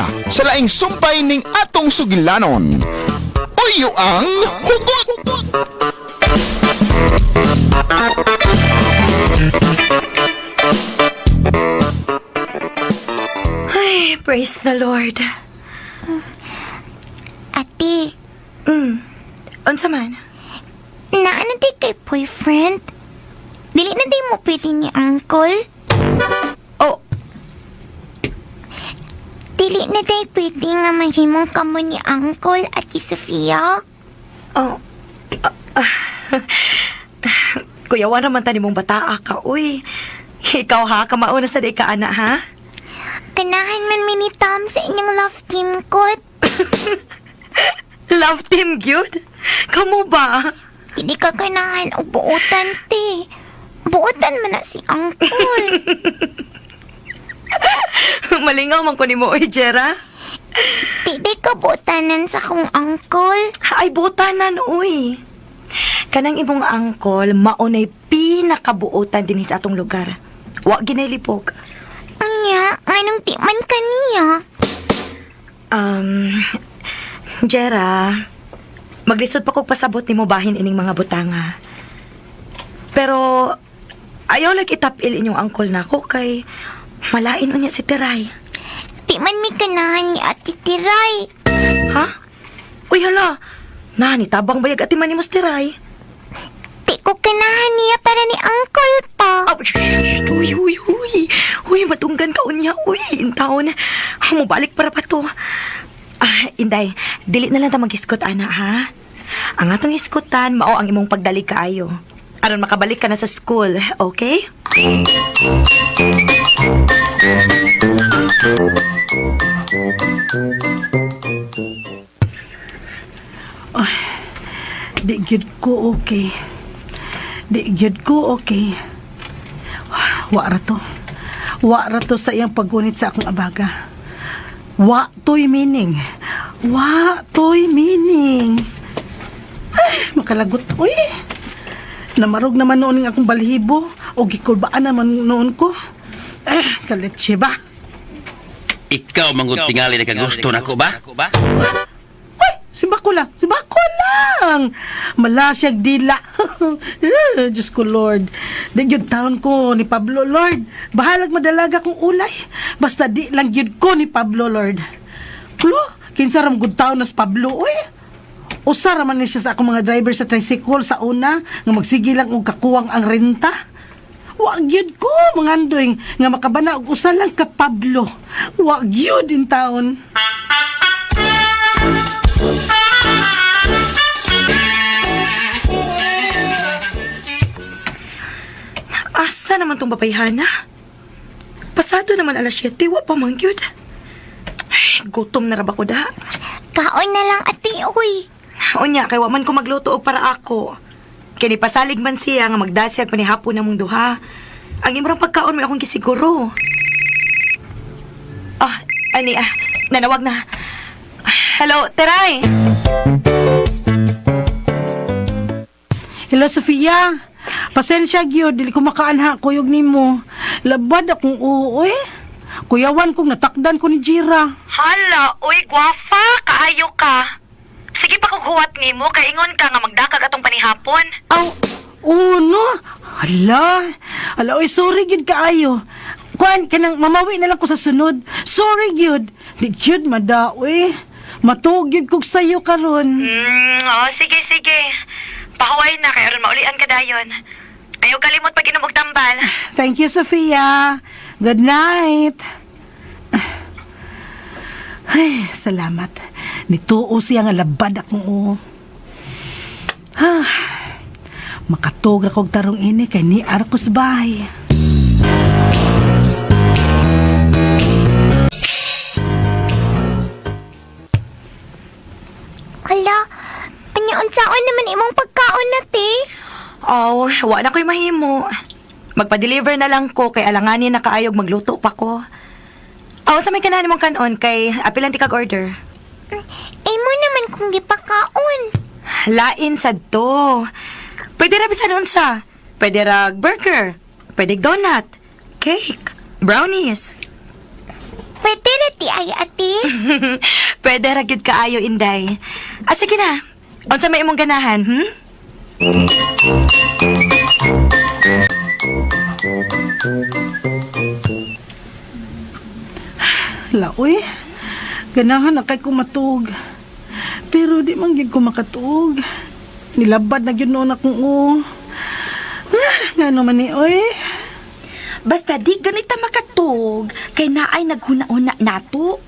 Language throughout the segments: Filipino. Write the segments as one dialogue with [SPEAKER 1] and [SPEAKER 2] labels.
[SPEAKER 1] na sa laing sumpay ning atong sugilanon. Uyo ang hugot!
[SPEAKER 2] Ay, praise the Lord.
[SPEAKER 3] Ate,
[SPEAKER 2] Unsa man?
[SPEAKER 3] naano di kay boyfriend? Dili na di mo pwede ni uncle?
[SPEAKER 2] Oh,
[SPEAKER 3] Dili na di pwede nga mahimong kamo ni uncle, Ate Sofia?
[SPEAKER 2] oh. Kuyawan naman tani mong bataa ka, uy. Ikaw ha, kamauna sa day ka, ana, ha?
[SPEAKER 3] Kanahan man minitam sa inyong love team ko.
[SPEAKER 2] Love team, gyud? Kamu ba?
[SPEAKER 3] Hindi ka kanahan o buotan, te. Buotan man na si uncle.
[SPEAKER 2] Malingaw man ko ni mo, uy, Jera.
[SPEAKER 3] Hindi ka buotanan sa kong uncle.
[SPEAKER 2] Ay, butanan, uy. Kanang imong angkol, maunay pinakabuotan din sa atong lugar. Wa ginaylipog.
[SPEAKER 3] Anya, anong di man kaniya?
[SPEAKER 2] Jera, maglisod pa kog pasabot ni mo bahin ining mga butanga. Pero, ayaw lang itapil inyong angkol na ko kay malain unya si Tiray.
[SPEAKER 3] Di man mi kanahan ni Ate Tiray.
[SPEAKER 2] Ha? Uy, hala. Nani, tabang bayag ati man ni Mas Tiray.
[SPEAKER 3] Di ko kanahan niya para ni uncle pa.
[SPEAKER 2] Ah, shh, uy. Uy, matunggan ka unya. Uy, intaon. Mubalik para pa to. Inday, dili na lang ta mag-iskot, ana, ha? Ang atong iskutan, mao ang imong pagdali kaayo. Aron makabalik ka na sa school, okay?
[SPEAKER 4] Di gyud ko okay. Di gyud ko okay. Wa ra to. Wa ra to sa iyang paggunit sa akong abaga. Wa to'y meaning. Wa to'y meaning. Ay, makalagot. Uy! Namarog naman noon ng akong balhibo. O gikulbaan naman noon ko. Kaletse ba?
[SPEAKER 5] Ikaw manggod tingali na kagusto na ko ba?
[SPEAKER 4] Simbako lang. Malasyag dila. Diyos ko, Lord. Di yun taon ko ni Pablo, Lord. Bahalag madalaga kong ulay. Basta di lang yun ko ni Pablo, Lord. Klo, kinsaram good taon na si Pablo, uy. Usara man niya sa akong mga driver sa tricycle sa una, nga magsige lang og kakuwang ang renta. Wag yun ko, mga andoy, nga makabana og usa lang ka Pablo. Wag yun din taon.
[SPEAKER 2] Asa naman tong babayhana? Pasado naman alas 7, wa pa man gyud. Ay, gutom na ra ba ko da?
[SPEAKER 3] Kaon na lang, ate, uy.
[SPEAKER 2] Unya, kay wa man ko magluto og para ako. Kini pasalig man siya nga magdasyag pa ni hapon namong duha. Ang imong pagkaon mo akong gisiguro. Nanawag na. Hello, Teray.
[SPEAKER 4] Hello, Sofia. Pasensya gyud, dili ko makaanha kuyog nimo. Labad akong uuy. Kuyawan kong natakdan ko ni Jira.
[SPEAKER 6] Hala, uy, gwafa, kaayo ka. Sige pa kung huwat nimo, kaingon ka nga magdakag atong panihapon.
[SPEAKER 4] Aw, no? Hala, uy, sorry gyud kaayo. Kuan, kanang mamawi na lang ko sa sunod. Sorry gyud. Di gyud madaoy. Matugyud kog sayo karon.
[SPEAKER 6] Sige. Pahuway na, kaya ron maulian ka dayon. Ayaw kalimot pag inom og tambal.
[SPEAKER 4] Thank you, Sofia. Good night. Ay, salamat. Nituo siya nga labad akong makatog ra kog tarong ini kay ni ara ko sa bahay.
[SPEAKER 3] Hala, unsaon naman imong pagkaon na, te?
[SPEAKER 2] Oh, wa na ko'y mahimo. Magpa-deliver na lang ko kay alanganin na kaayog magluto pa ko. Sa may kanahan mong kanon kay apilan ti kag order.
[SPEAKER 3] Mo naman kung gipakaon.
[SPEAKER 2] Lain sad to. Pwede ra bisan unsa. Pwede ra burger, pwede donut, cake, brownies.
[SPEAKER 3] Pwede na ti ay ate.
[SPEAKER 2] Pwede ra gyud kaayo, Inday. Sige na. Unsa may imong ganahan,
[SPEAKER 4] Laoy, ganahan na kay kumatug. Pero di man gyud ko makatuog. Nilabad na gyud noon akong nga naman ni, oy.
[SPEAKER 2] Basta di ganita makatog, kay naay naghuna-una nato.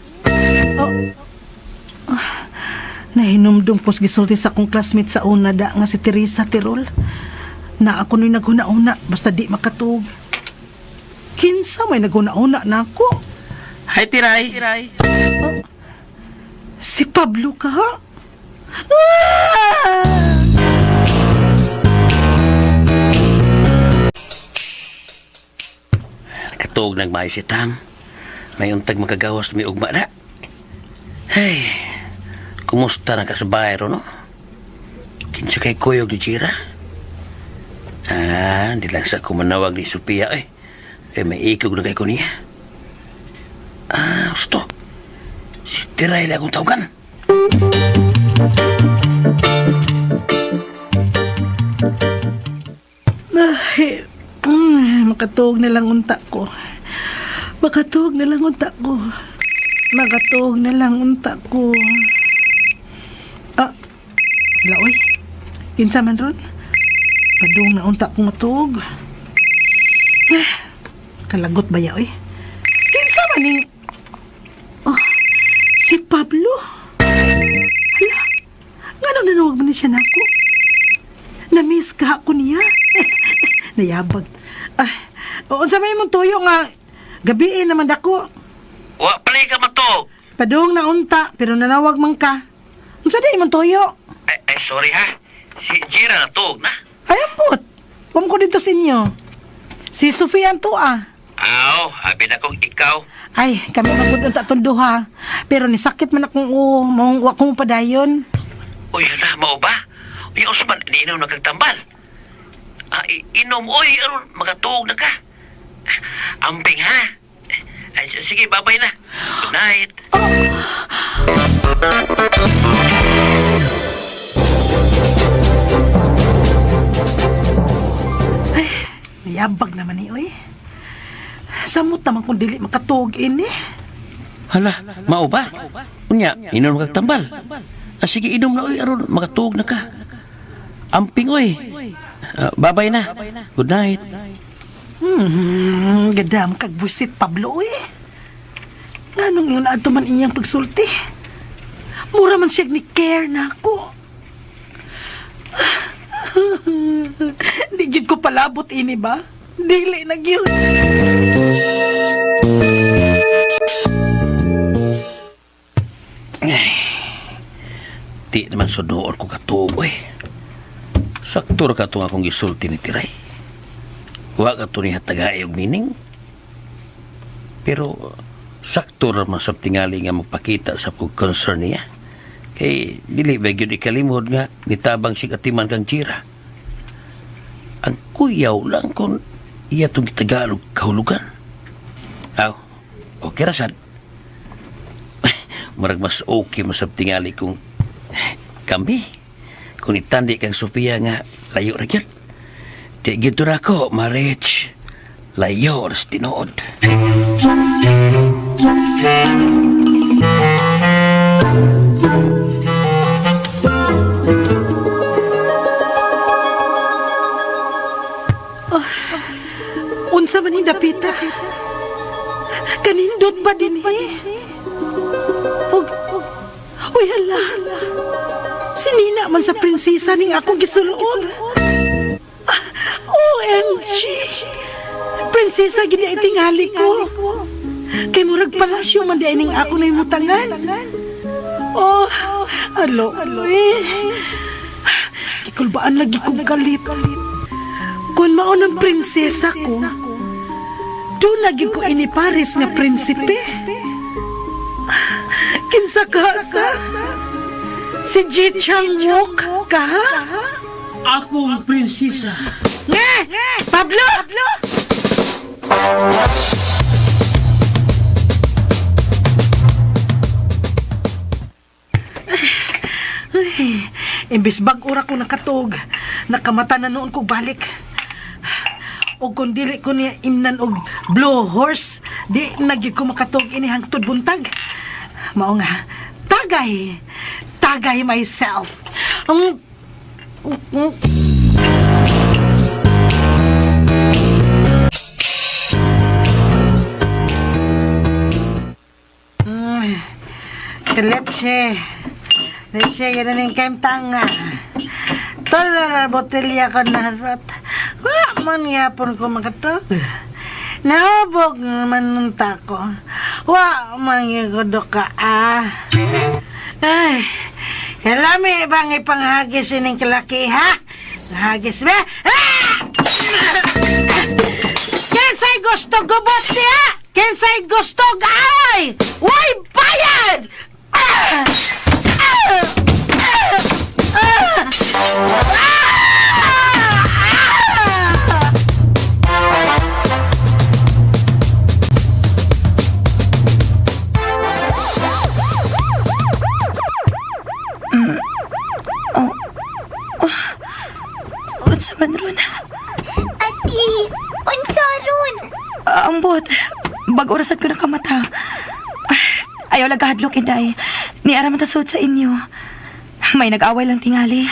[SPEAKER 4] Nahinumdum ko's gisulti sa akong classmate sa una da nga si Teresa Tirol. Na ako no'y naghuna-una, basta di makatuog. Kinsa may naghuna-una na ako.
[SPEAKER 5] Hi, Tiray.
[SPEAKER 4] Si Pablo ka, ha?
[SPEAKER 5] Nakatuog ng mayo si Tam. May untag magagawas may ugma na. Hey, kumusta na ka sa bahay ro, no? Kinsa kay Kuyog ni Chira? Di lang sa kumanawag ni Sophia, eh. May ikog na kay ko niya. Gusto. Si Tiray lang akong tawagan.
[SPEAKER 4] Makatuog na lang unta ko. Makatuog na lang unta ko. Makatuog na lang unta ko. Laoy. Kinsa man ron? Padung na unta kong matuog. Kalagot ba yaoy? Kinsa man ning... si Pablo. Hala, nga nanawag man siya na ako. Na-miss ka ako niya. Nayabag. Unsa may mong tuyo nga gabiin naman dako.
[SPEAKER 5] Wa pala ka matog.
[SPEAKER 4] Padung na unta pero nanawag man ka. Unsa di mong tuyo?
[SPEAKER 5] Ay, sorry ha. Si Chira natog na.
[SPEAKER 4] Ay ampot. Wam ko dito sa inyo. Si Sofia to
[SPEAKER 5] Aw, habi na kong ikaw.
[SPEAKER 4] Ay, kami magud unta tunduha. Pero ni sakit man akong mong wa kong padayon.
[SPEAKER 5] Uy, hala, mao ba? Uy, Osman, iniinom na kang tambal. Inom, uy, aron, magatuog na ka. Amping, ha? Ay, sige, babay na. Good night.
[SPEAKER 4] Ay, nayabag naman ni, oy. Samot naman kung dili makatuog ini.
[SPEAKER 5] Hala, mao ba? Unya, inom kang tambal. Sige, inom na, uy, aron, magatuog na ka. Amping, uy. Babay na. Good night.
[SPEAKER 4] Gadam kag busit Pablo oy. Nganong yun ato man iyang pagsulti? Mura man siya ni care na ako. Di gid ko palabot ini ba? Dili na gyud.
[SPEAKER 5] Di naman sunoon ko katuog, uy. Sakto ra ka itong akong gisulti ni Tiray. Wa ka ito niya tagay og meaning. Pero sakto ra man sa tingali nga magpakita sa pag-concern niya. Kay dili ba yun ikalimod nga nitabang si katiman kang Chira. Ang kuyaw lang kung iya itong Tagalog kahulugan. Aw, okay ra sad. Marag mas okay mas sa tingali kung kami. Kung itandi kang Sophia nga, layo ra yun. Di gito ra ko, Marich. Layo ras tinood.
[SPEAKER 4] Unsa man ni dapita? Kanindot ba din Uy, hala. Sinina man sa prinsesa ning akong gisulood. OMG! Prinsesa gid itingali ko. Kay murag palasyo man di ning ako na imutangan. Alo. Kikulbaan lagi kong galit. Kung mao ng prinsesa ko, doon lagi ko iniparis nga prinsipe. Kinsa ka? Si Ji Chang-wook ka?
[SPEAKER 7] Akong prinsesa.
[SPEAKER 4] Pablo! Imbis bag-ura ko nakatog, nakamata na noon ko balik. O kung dili ko niya imnan og blue horse, di nagyud ko makatog ini hangtod buntag. Mao nga, tagay myself. Leche, gano'n yung kaim tanga. Tolara botelya ko na rat. Wa man yapon ko makatog. Naubog naman ng tako. Wa man yung ka Ay, kalami bang ipanghagis ining kalaki, ha? Hagis ba? Kensay gusto gubot siya! Kensay gusto gaaway! Way bayad!
[SPEAKER 2] Unsa man ron?
[SPEAKER 3] Ati, unsa ron?
[SPEAKER 2] Ambot, bag-orasad ko nakamata. Ayaw lang kahadlok, Inday. Niara man tasod sa inyo. May nag-away lang tingali.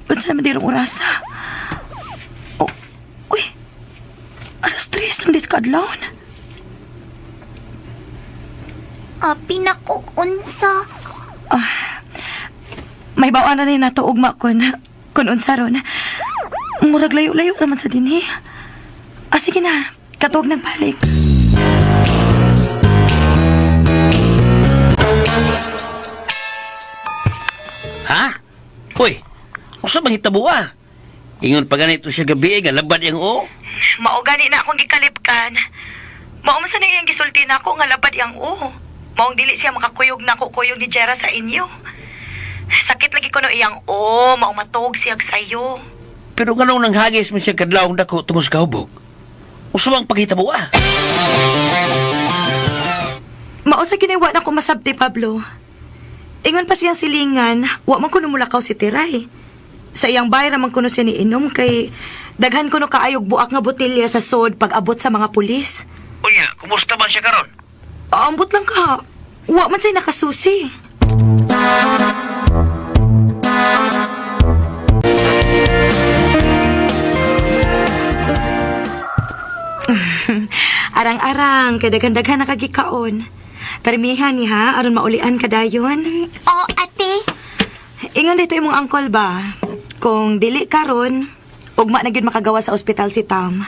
[SPEAKER 2] Unsa naman dirong orasa? Uy, alas 3 ng diskadlaon.
[SPEAKER 3] Pinakog unsa?
[SPEAKER 2] May bawaan na rin nato ugma kun unsa ron. Murag layo-layo naman sa dinhi. Sige na, katuog nagbalik.
[SPEAKER 5] Ha? Uy, usa bang itabuha? Ingon pa ganito siya gabi, nga labad yang o.
[SPEAKER 6] Mao gani na akong gikalipkan. Mao man sa na iyang gisulti na ako nga labad yang Maong dili siya makakuyog na kuyog ni Jera sa inyo. Sakit lagi ko no iyang mao matog siya sayo.
[SPEAKER 5] Pero ganun nang hagis mo siya kadlawang dako tungos kahubog. Usa bang pagitabuha?
[SPEAKER 2] Mao sa ginawa na ko masabti, Pablo. Ingon pa siyang silingan, wa man kuno mulakaw si Tiray. Sa iyang bayra man kuno siya ni inom kay daghan kuno kaayog buak nga botelya sa sod pag abot sa mga pulis.
[SPEAKER 5] Unya, kumusta man siya karon?
[SPEAKER 2] Ambot lang ka. Wa man siya nakasusi. Arang-arang, kay daghan-daghan nakagikaon. Permihan ni ha, aron maulian ka dayon.
[SPEAKER 3] Oo, ate.
[SPEAKER 2] Ingon dito imong angkol ba? Kung dili karon, ugma na gyud makagawa sa ospital si Tam.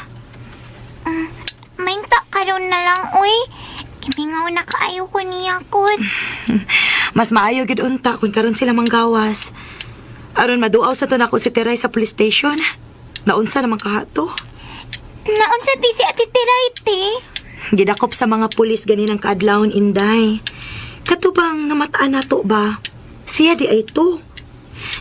[SPEAKER 3] Mainta karon na lang, uy. Imingaw na kaayo ko niya, Kod.
[SPEAKER 2] Mas maayo gyud unta kung karon sila manggawas. Aron maduaw sa to nako si Teray sa police station. Naunsa naman kahato?
[SPEAKER 3] Naunsa di si Ate Tiray, te?
[SPEAKER 2] Gidakop sa mga pulis ganinang kaadlawon, Inday. Katubang namataan nato ba? Siya di ay to.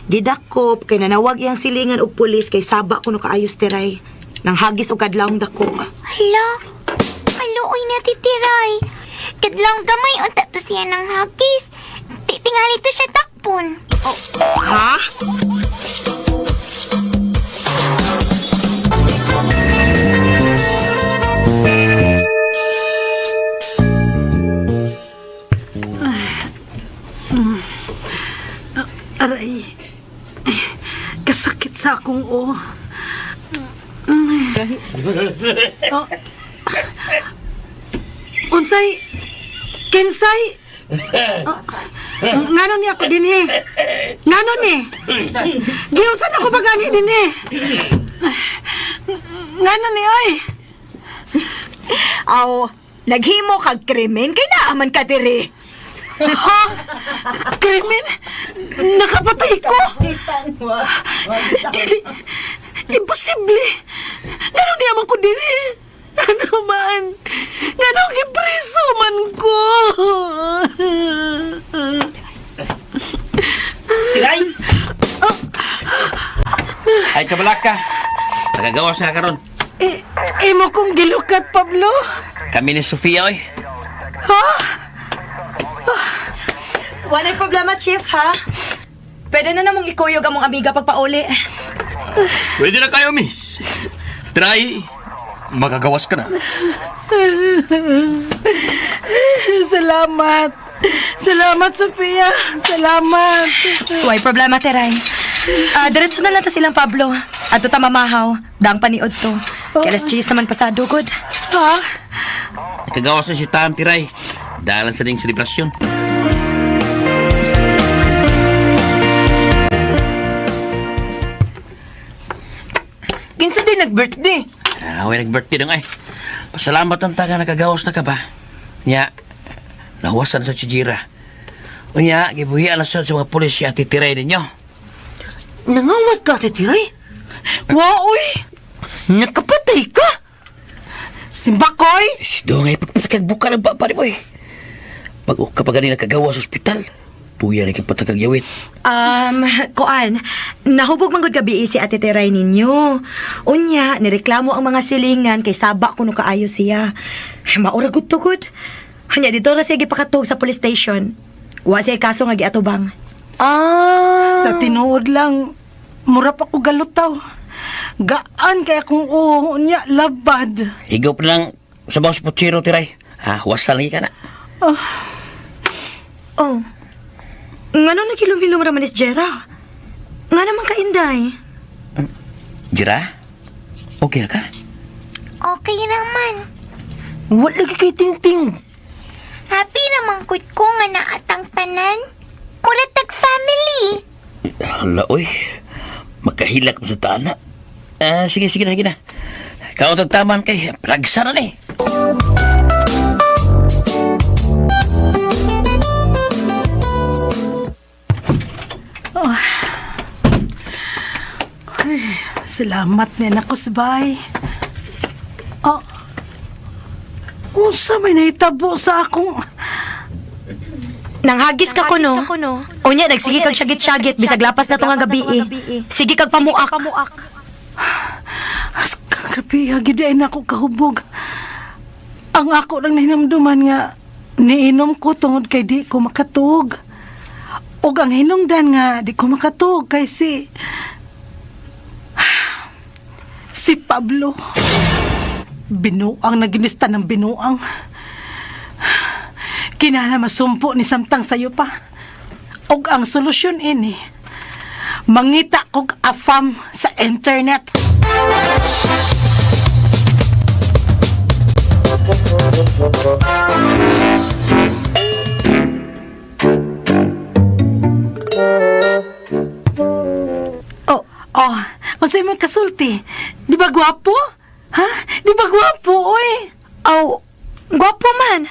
[SPEAKER 2] Gidakop kay nanawag iyang silingan og pulis kay saba kuno kaayos Tiray. Nang hagis og kadlawong dako.
[SPEAKER 3] Hala, kaluoy na titiray. Kadlang gamay unta to siya ng hagis. Tingali to siya takpon.
[SPEAKER 2] Ha?
[SPEAKER 4] Aray, kasakit sa akong Unsay, Kensay, ngano ni ako din ngano ni, giunsan ako bagani din ngano ni, oy.
[SPEAKER 2] Aw, naghimo kag krimen kay naaman ka diri.
[SPEAKER 4] Ha? Krimen? Nakapatay ko? Dili, imposible. Ngano ni amang ko diri? Ano man? Ngano gipreso man ko?
[SPEAKER 5] Tiray! Ay, kabalaka. Nagagawas na karon.
[SPEAKER 4] Imo kong gilukat, Pablo?
[SPEAKER 5] Kami ni Sofia, oy.
[SPEAKER 4] Ha?
[SPEAKER 2] Wala problema, Chief, ha? Pwede na namang ikuyog among amiga pagpauli.
[SPEAKER 7] Pwede na kayo, miss. Try. Magagawas ka na.
[SPEAKER 4] Salamat. Salamat, Sophia. Salamat.
[SPEAKER 2] Why problema, Teray. Diretso na lang ta silang Pablo. Ato ta mamahaw. Daang paniod to. Kaya alas 10 naman pasado, good.
[SPEAKER 4] Ha?
[SPEAKER 5] Nakagawas na si Tam Tiray. Dalan sa ding selebrasyon.
[SPEAKER 4] Kinsa din nag-birthday?
[SPEAKER 5] Away nag-birthday dong ay. Pasalamat ang taga nakagawas na ka ba? Nya, nahuwasan sa Chijira. Unya, gibuhian na sa mga pulis si Ate Tiray ninyo.
[SPEAKER 4] Nangawas ka, Titiray? Waoy! Nakapatay ka? Simbakoy?
[SPEAKER 5] Doon ay pagpatakagbuka ng bapa ni mo eh. Pag kapag ganun nakagawa sa ospital, tuya na kagpatakagyawit.
[SPEAKER 2] Koan, nahubog manggod gabi si Ate Teray ninyo. Unya, nireklamo ang mga silingan kay saba kuno kaayo siya. Maura gud to good. Hanya dito na siya gipakatog sa police station. Wa siya kaso nga giatubang.
[SPEAKER 4] Sa tinuod lang, mura pa ko galutaw. Gaan kaya kung unya labad.
[SPEAKER 5] Higaw pa lang sa bawang spotsiro, Tiray. Wasal lagi ka na.
[SPEAKER 2] Oh. Ngano nagilum-hilum ra manis Jera? Nga naman ka Inday.
[SPEAKER 5] Jira? Okay na ka?
[SPEAKER 3] Okay naman.
[SPEAKER 4] Wala lagi kay Ting-Ting.
[SPEAKER 3] Happy naman ko nga naatang tanan. Muratag family.
[SPEAKER 5] Hala, oy. Magkahilak mo sa tana. Sige na. Kau tagtaman kay plagsa na eh.
[SPEAKER 4] Salamat ni anak ko sabay. Unsa may nahitabo sa akong...
[SPEAKER 2] Nanghagis ka kuno. Unya nagsige kag syagit-syagit bisag lapas na to nga gabi. Sige kag pamuak.
[SPEAKER 4] Askang grabe, gyud ay nako kahubog. Ang ako lang nahinamduman nga niinom ko tungod kay di ko makatug. Ug ang hinungdan nga di ko makatug kay si Pablo. Binuang na ginista ng binuang. Kinala masumpo ni samtang sayo pa. Og ang solusyon ini, mangita kog afam sa internet. Unsay mo kasulti? Di ba gwapo? Ha? Di ba gwapo, oy?
[SPEAKER 2] Gwapo man.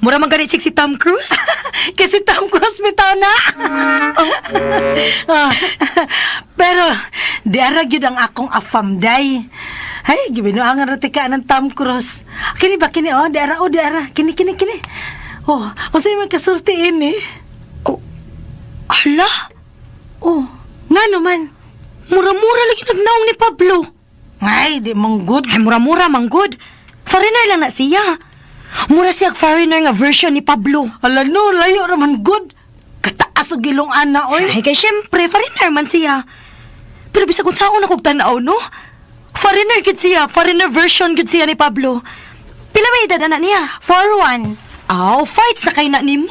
[SPEAKER 2] Mura man ganit si Tom Cruise.
[SPEAKER 4] Kasi Tom Cruise bitaw na. Pero, di ara gyud ang akong afamday. Ay, gibinuangan ra tika ng Tom Cruise. Kini ba kini di ara Kini. Unsay mo kasulti ini?
[SPEAKER 2] Hala.
[SPEAKER 4] Ngano man?
[SPEAKER 2] Mura-mura lagi nagnaong ni Pablo.
[SPEAKER 4] Ay, di manggod.
[SPEAKER 2] Ay, mura-mura manggod. Foreigner lang na siya. Mura siya foreigner nga version ni Pablo.
[SPEAKER 4] Ala no, layo raman good. Kataas og gilong ana, oy.
[SPEAKER 2] Ay, kay syempre, foreigner man siya. Pero bisag kung saan akong tanaw, no? Foreigner gid siya. Foreigner version gid siya ni Pablo. Pila may edad anak niya?
[SPEAKER 4] 4-1.
[SPEAKER 2] Fights na kay na ni mo.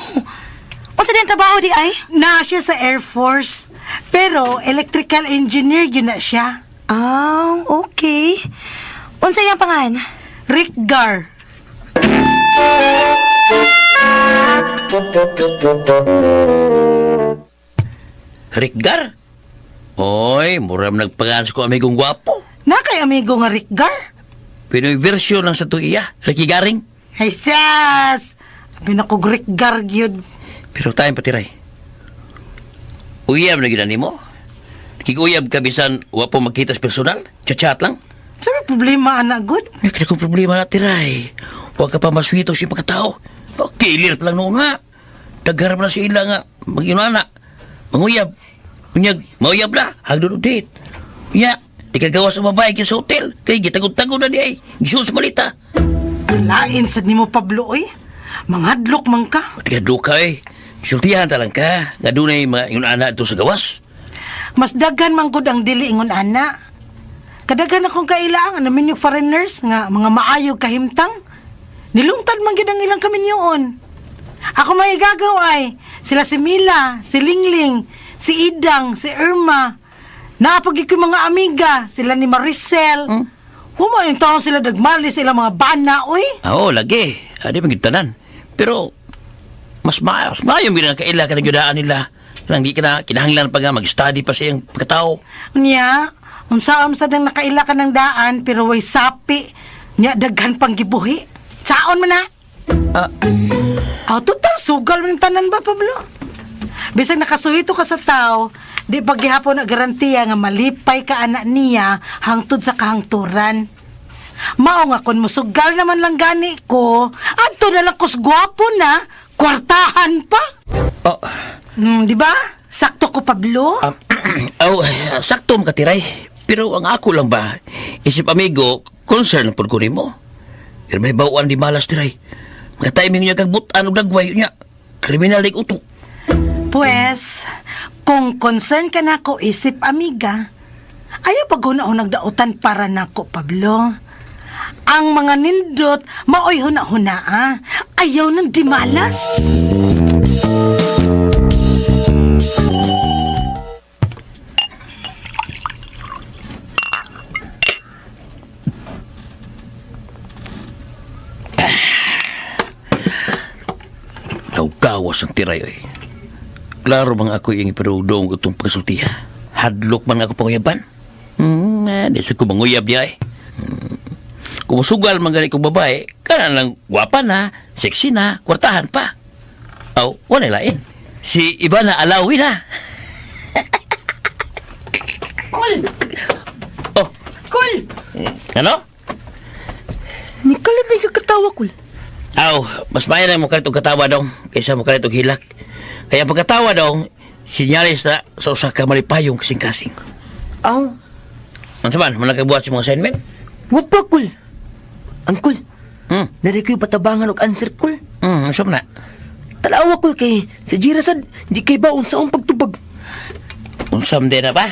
[SPEAKER 2] Unsa din trabaho di ay?
[SPEAKER 4] Na siya sa Air Force. Pero electrical engineer yun na siya.
[SPEAKER 2] Okay. Unsa iyang pangan?
[SPEAKER 4] Rick Gar.
[SPEAKER 5] Rick Gar? Oy, muram nagpangans ko amigong gwapo.
[SPEAKER 4] Na kay amigo nga Rick Gar?
[SPEAKER 5] Pinoy version lang sa tuiya. Ricky Garing.
[SPEAKER 4] Ay sas! Binakog Rick Gar yun.
[SPEAKER 5] Pero tayo patiray. Uyab na ginan mo. Kig-uyab ka bisan wa po magkita sa personal. Chat-chat lang.
[SPEAKER 4] Sabi problema anak good?
[SPEAKER 5] May kaya kong problema na tiray. Huwag ka pa maswito siya pagkatao. Kilir pa lang noon nga. Tagarap na sila nga. Mag-inana. Manguyab. Unyag, mauyab na. Hagdo date. Unya, di kagawa sa babae sa hotel. Kaya gitagod-tagod na di ay. Gisuot sa malita.
[SPEAKER 4] Lain sad nimo Pablo oy. Manghadlok man ka.
[SPEAKER 5] Tigadlok ka eh. Sultihan talang ka, nga dunay mga ingon anak ito sa gawas.
[SPEAKER 4] Mas daghan man gud ang dili ingon ana. Kadaghan akong kailangan namin yung foreigners nga mga maayog kahimtang. Nilungtad man gid ang ilang kaminyoon. Ako may gagaway. Sila si Mila, si Lingling, si Idang, si Irma. Naapag ko mga amiga, sila ni Maricel. Humayon taon sila dagmali sa ilang mga bana, oy.
[SPEAKER 5] Oo, lagi. Adi magitanan. Pero, mas maayong bilang kaila ka nagyudaan nila. Lang di ka na kinahanglan pa nga mag-study pa sa iyang pagkatao.
[SPEAKER 4] Nya, unsaon sa nang nakaila ka ng daan, pero way sapi. Nya, daghan pang gibuhi. Saon man na? Total, sugal man yung tanan ba, Pablo? Bisag nakasuhito ka sa tao, di paghihapon na garantiya nga malipay ka anak niya hangtod sa kahangturan. Mao nga kon musugal naman lang gani ko, adto na lang kos gwapo na, kwartahan pa. Di ba? Sakto ko, Pablo.
[SPEAKER 5] Sakto mo katiray. Pero ang ako lang ba, isip amigo, concern po ko nimo. Pero may bawaan di malas tiray. Mga timing niya kag butan og dagway niya. Kriminal dik utok.
[SPEAKER 4] Pues, kung concern ka na ko isip, amiga, ayaw pag hunahon nagdautan para nako, Pablo. Ang mga nindot, maoy hunahuna, ayaw nang dimalas.
[SPEAKER 5] Gawas ang tiray, oy. Klaro bang ako yung iparudong ko itong pagkasultiha? Hadlok man ako panguyaban? Di sa ko manguyab niya, eh. Kung masugal man ganit kong babae, kanan lang gwapa na, sexy na, kwartahan pa. Wala lain. Si Ivana Alawi na.
[SPEAKER 4] Cool!
[SPEAKER 5] Oh.
[SPEAKER 4] Cool!
[SPEAKER 5] Ano?
[SPEAKER 4] Nikalit na yung katawa, Cool.
[SPEAKER 5] Mas mayan mo kalit og katawa dong kaysa mo kalit og hilak. Kaya pagkatawa dong, sinyalis na sa usa ka malipayong kasing-kasing. Ano man nakabuhat sa mga assignment?
[SPEAKER 8] Wa pa, Kul. Angkol, nari kayo patabangan og answer, Kul.
[SPEAKER 5] Saan na?
[SPEAKER 8] Talawa, Kul, kay sa Jirasad, di kay baon sa akong pagtubag.
[SPEAKER 5] Unsam din na ba?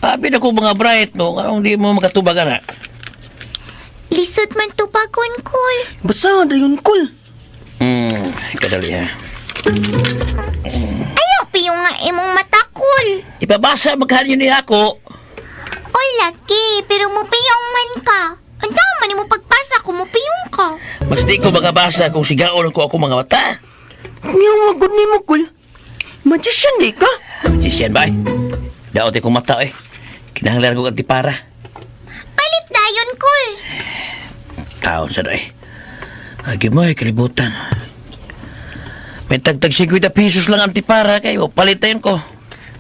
[SPEAKER 5] Abi na ko mga bright, no? Anong di mo makatubagan, ha?
[SPEAKER 3] Lisod man tubagon, Kul.
[SPEAKER 8] Basa na yun, Kul.
[SPEAKER 5] Kadali, ha?
[SPEAKER 3] Ayaw piyong nga imong mata, Kul.
[SPEAKER 5] Ipabasa magkano yun nila ako.
[SPEAKER 3] Oy, laki, pero mupiyong man ka. Ang tama ni mo pagpasa kung mupiyong ka.
[SPEAKER 5] Mas di ko makabasa kung sigaon ko ako mga mata.
[SPEAKER 8] Ngayon, wagod ni mo, Kul. Magician di ka.
[SPEAKER 5] Magician ba? Daot kong mata, eh. Kinahanglan ko antipara.
[SPEAKER 3] Palit dayon, Kul.
[SPEAKER 5] Taon sa doy. Agi mo, kalibutan. May tagtag 50 pesos lang antipara kayo. Palitin ko.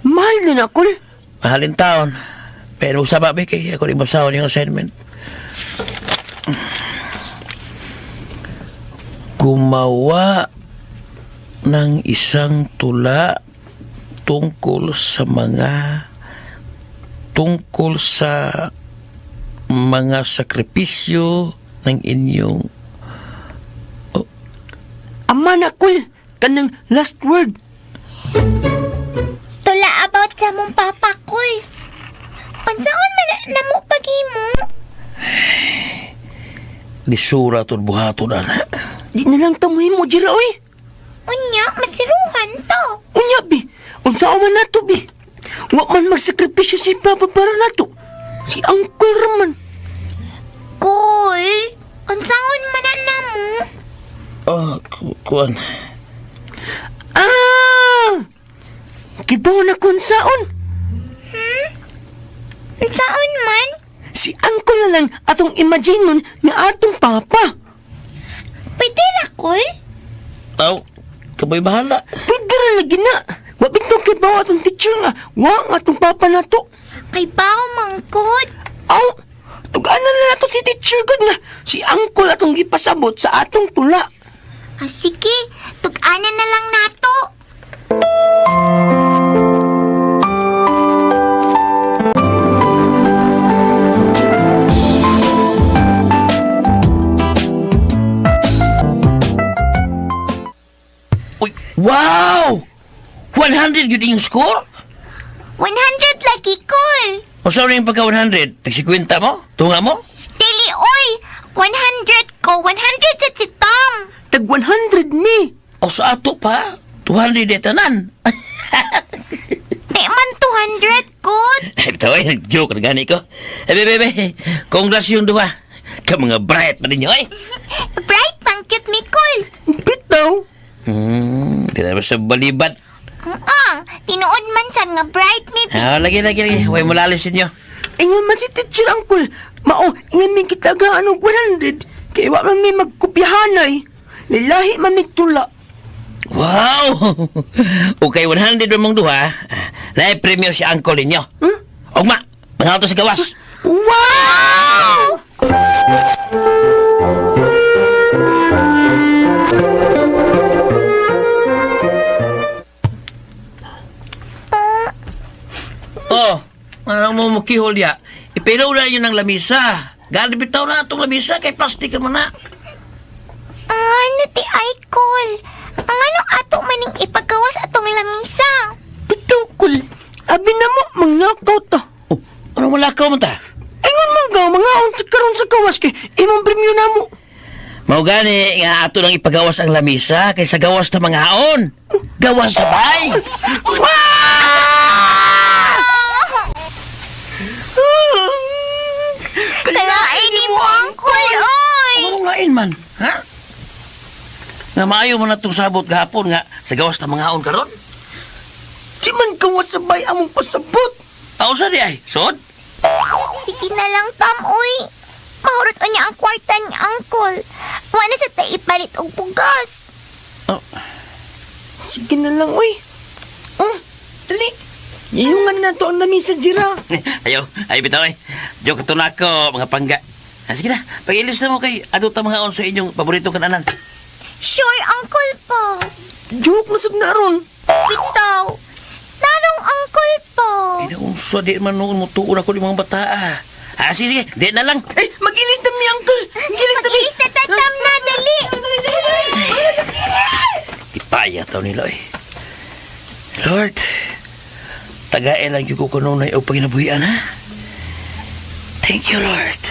[SPEAKER 8] Mahal din na, Kul.
[SPEAKER 5] Mahalin taon. Pero usaba ba kay ako rin masahon yung assignment. Gumawa ng isang tula tungkol sa mga sakripisyo ng inyong
[SPEAKER 8] Ama na, Kul. Kanang last word.
[SPEAKER 3] Tula about sa mong papa, Kul. Unsaon man na mo paghimo?
[SPEAKER 5] lisura at buhato na.
[SPEAKER 8] Di na lang tamuhin mo, Jira, oy.
[SPEAKER 3] Unya, masiruhan to.
[SPEAKER 8] Unya, bi. Unsa man nato, bi. Wa man magsakripisyo si Papa para nato. Si Uncle Raman.
[SPEAKER 3] Kul, unsaon man na mo?
[SPEAKER 5] Kuan.
[SPEAKER 8] Kibaw na kung saon.
[SPEAKER 3] Unsaon man?
[SPEAKER 8] Si Uncle na lang atong imagine nun nga atong Papa.
[SPEAKER 3] Pwede na, Kul?
[SPEAKER 5] Kaboy bahala.
[SPEAKER 8] Pwede rin lagi na. Wa bitong kibaw atong teacher nga. Wa nga atong Papa nato.
[SPEAKER 3] Kay bao mangkod.
[SPEAKER 8] Tuganan na nato si teacher good nga. Si Uncle atong gipasabot sa atong tula.
[SPEAKER 3] Sige, tug-anan na lang nato.
[SPEAKER 5] Uy, wow! 100 yun yung score?
[SPEAKER 3] 100 lagi, Kol.
[SPEAKER 5] O saan yung pagka 100? Tagsikwenta mo? Tunga mo?
[SPEAKER 3] Dili, oy. 100 ko. 100 sa si Tom.
[SPEAKER 8] Tag 100 mi.
[SPEAKER 5] O sa ato pa? 200 etanan.
[SPEAKER 3] Di man 200, Kol.
[SPEAKER 5] Ay, bitaw ay, joke na gani ko. Bebe, congrats yung duha. Ka mga bright pa ninyo, ay.
[SPEAKER 3] Bright pang cute mi, Kol.
[SPEAKER 8] Bitaw.
[SPEAKER 5] Di na ba sa balibat?
[SPEAKER 3] Tinuod man sa nga bright mi.
[SPEAKER 5] Lagi. Huwag mo lalis inyo.
[SPEAKER 8] Ingon man si teacher Uncle. Mao, ingon min kita gaan og 100. Kaya wa man mi magkopyahanay. Lilahi man mi tula.
[SPEAKER 5] Wow! Okay, 100 ba mong duha? Na-premio si uncle ninyo. Ogma, mga auto sa gawas.
[SPEAKER 8] Wow!
[SPEAKER 5] Oh, ano mo mukihol ya? Ipilaw na yun ng lamisa. Gani bitaw na itong lamisa kay plastic naman na.
[SPEAKER 3] Ano ti ay, Kol? Ano ato maning ipagawas atong lamisa?
[SPEAKER 8] Bitaw, Kol. Abi na mo, mangnakaw ta.
[SPEAKER 5] Oh, ano malakaw mo ta?
[SPEAKER 8] Ingon man gaw, mga unti karon sa gawas kay imong premyo na mo.
[SPEAKER 5] Mau gani nga ato lang ipagawas ang lamisa kaysa gawas na mga haon. Gawas sabay.
[SPEAKER 3] Kalain ni mo, Uncle, oy!
[SPEAKER 5] Ano ngain man? Ha? Nga maayo mo na itong sabot gahapon nga sa gawas na mga haon karon.
[SPEAKER 8] Di man gawas sabay among pasabot.
[SPEAKER 5] Sa di ay, sod?
[SPEAKER 3] Sige na lang, Tom, oy. Mahurot o niya ang kwarta ni Uncle. Wala sa tayo ipalit og bugas.
[SPEAKER 8] Sige na lang, oy. Dali. Yayungan na to ang lamisa, Jira.
[SPEAKER 5] Ayaw, bitaw ay. Joke ito na ako, mga pangga. Sige na, pag-ilis na mo kay ano ta mga haon sa inyong paboritong kananan.
[SPEAKER 3] Sure, Uncle po.
[SPEAKER 8] Joke masag na ron.
[SPEAKER 3] Bitaw. Tarong Uncle po.
[SPEAKER 5] Ay, naunso, di man noon mo tuon ako ng mga bata. Sige, di na lang.
[SPEAKER 8] Ay, mag-ilis na mi, Uncle. Mag-ilis na mi.
[SPEAKER 3] Mag-ilis na tatam na, dali.
[SPEAKER 5] Ipaya tao nila eh. Lord, tagae lang yung kukununay o paginabuhian, ha? Thank you, Lord.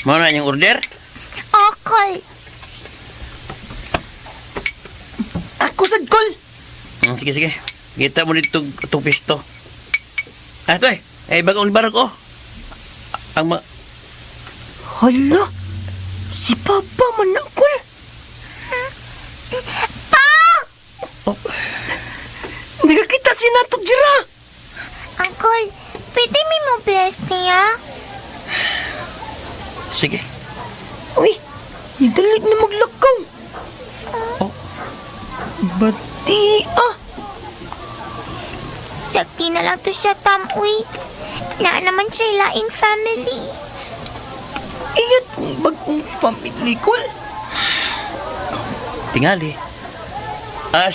[SPEAKER 5] Mo na yung order?
[SPEAKER 3] Okay.
[SPEAKER 8] Ako sad, Kol.
[SPEAKER 5] Sige. Kita mo dito itong pisto. Ito eh. Bagong libar ko. Ang
[SPEAKER 8] Hala, si Papa man na, Kol.
[SPEAKER 3] Pa!
[SPEAKER 8] Nagkakita si Natok, Jira.
[SPEAKER 3] Uncle, pwede mi mo bless niya?
[SPEAKER 5] Sige.
[SPEAKER 8] Uy, idalig na maglakaw. Bati,
[SPEAKER 3] Sakti na lang to siya, Tom, uy. Na naman siya laing family.
[SPEAKER 8] Iyot kong bagong family, Kol.
[SPEAKER 5] Tingali.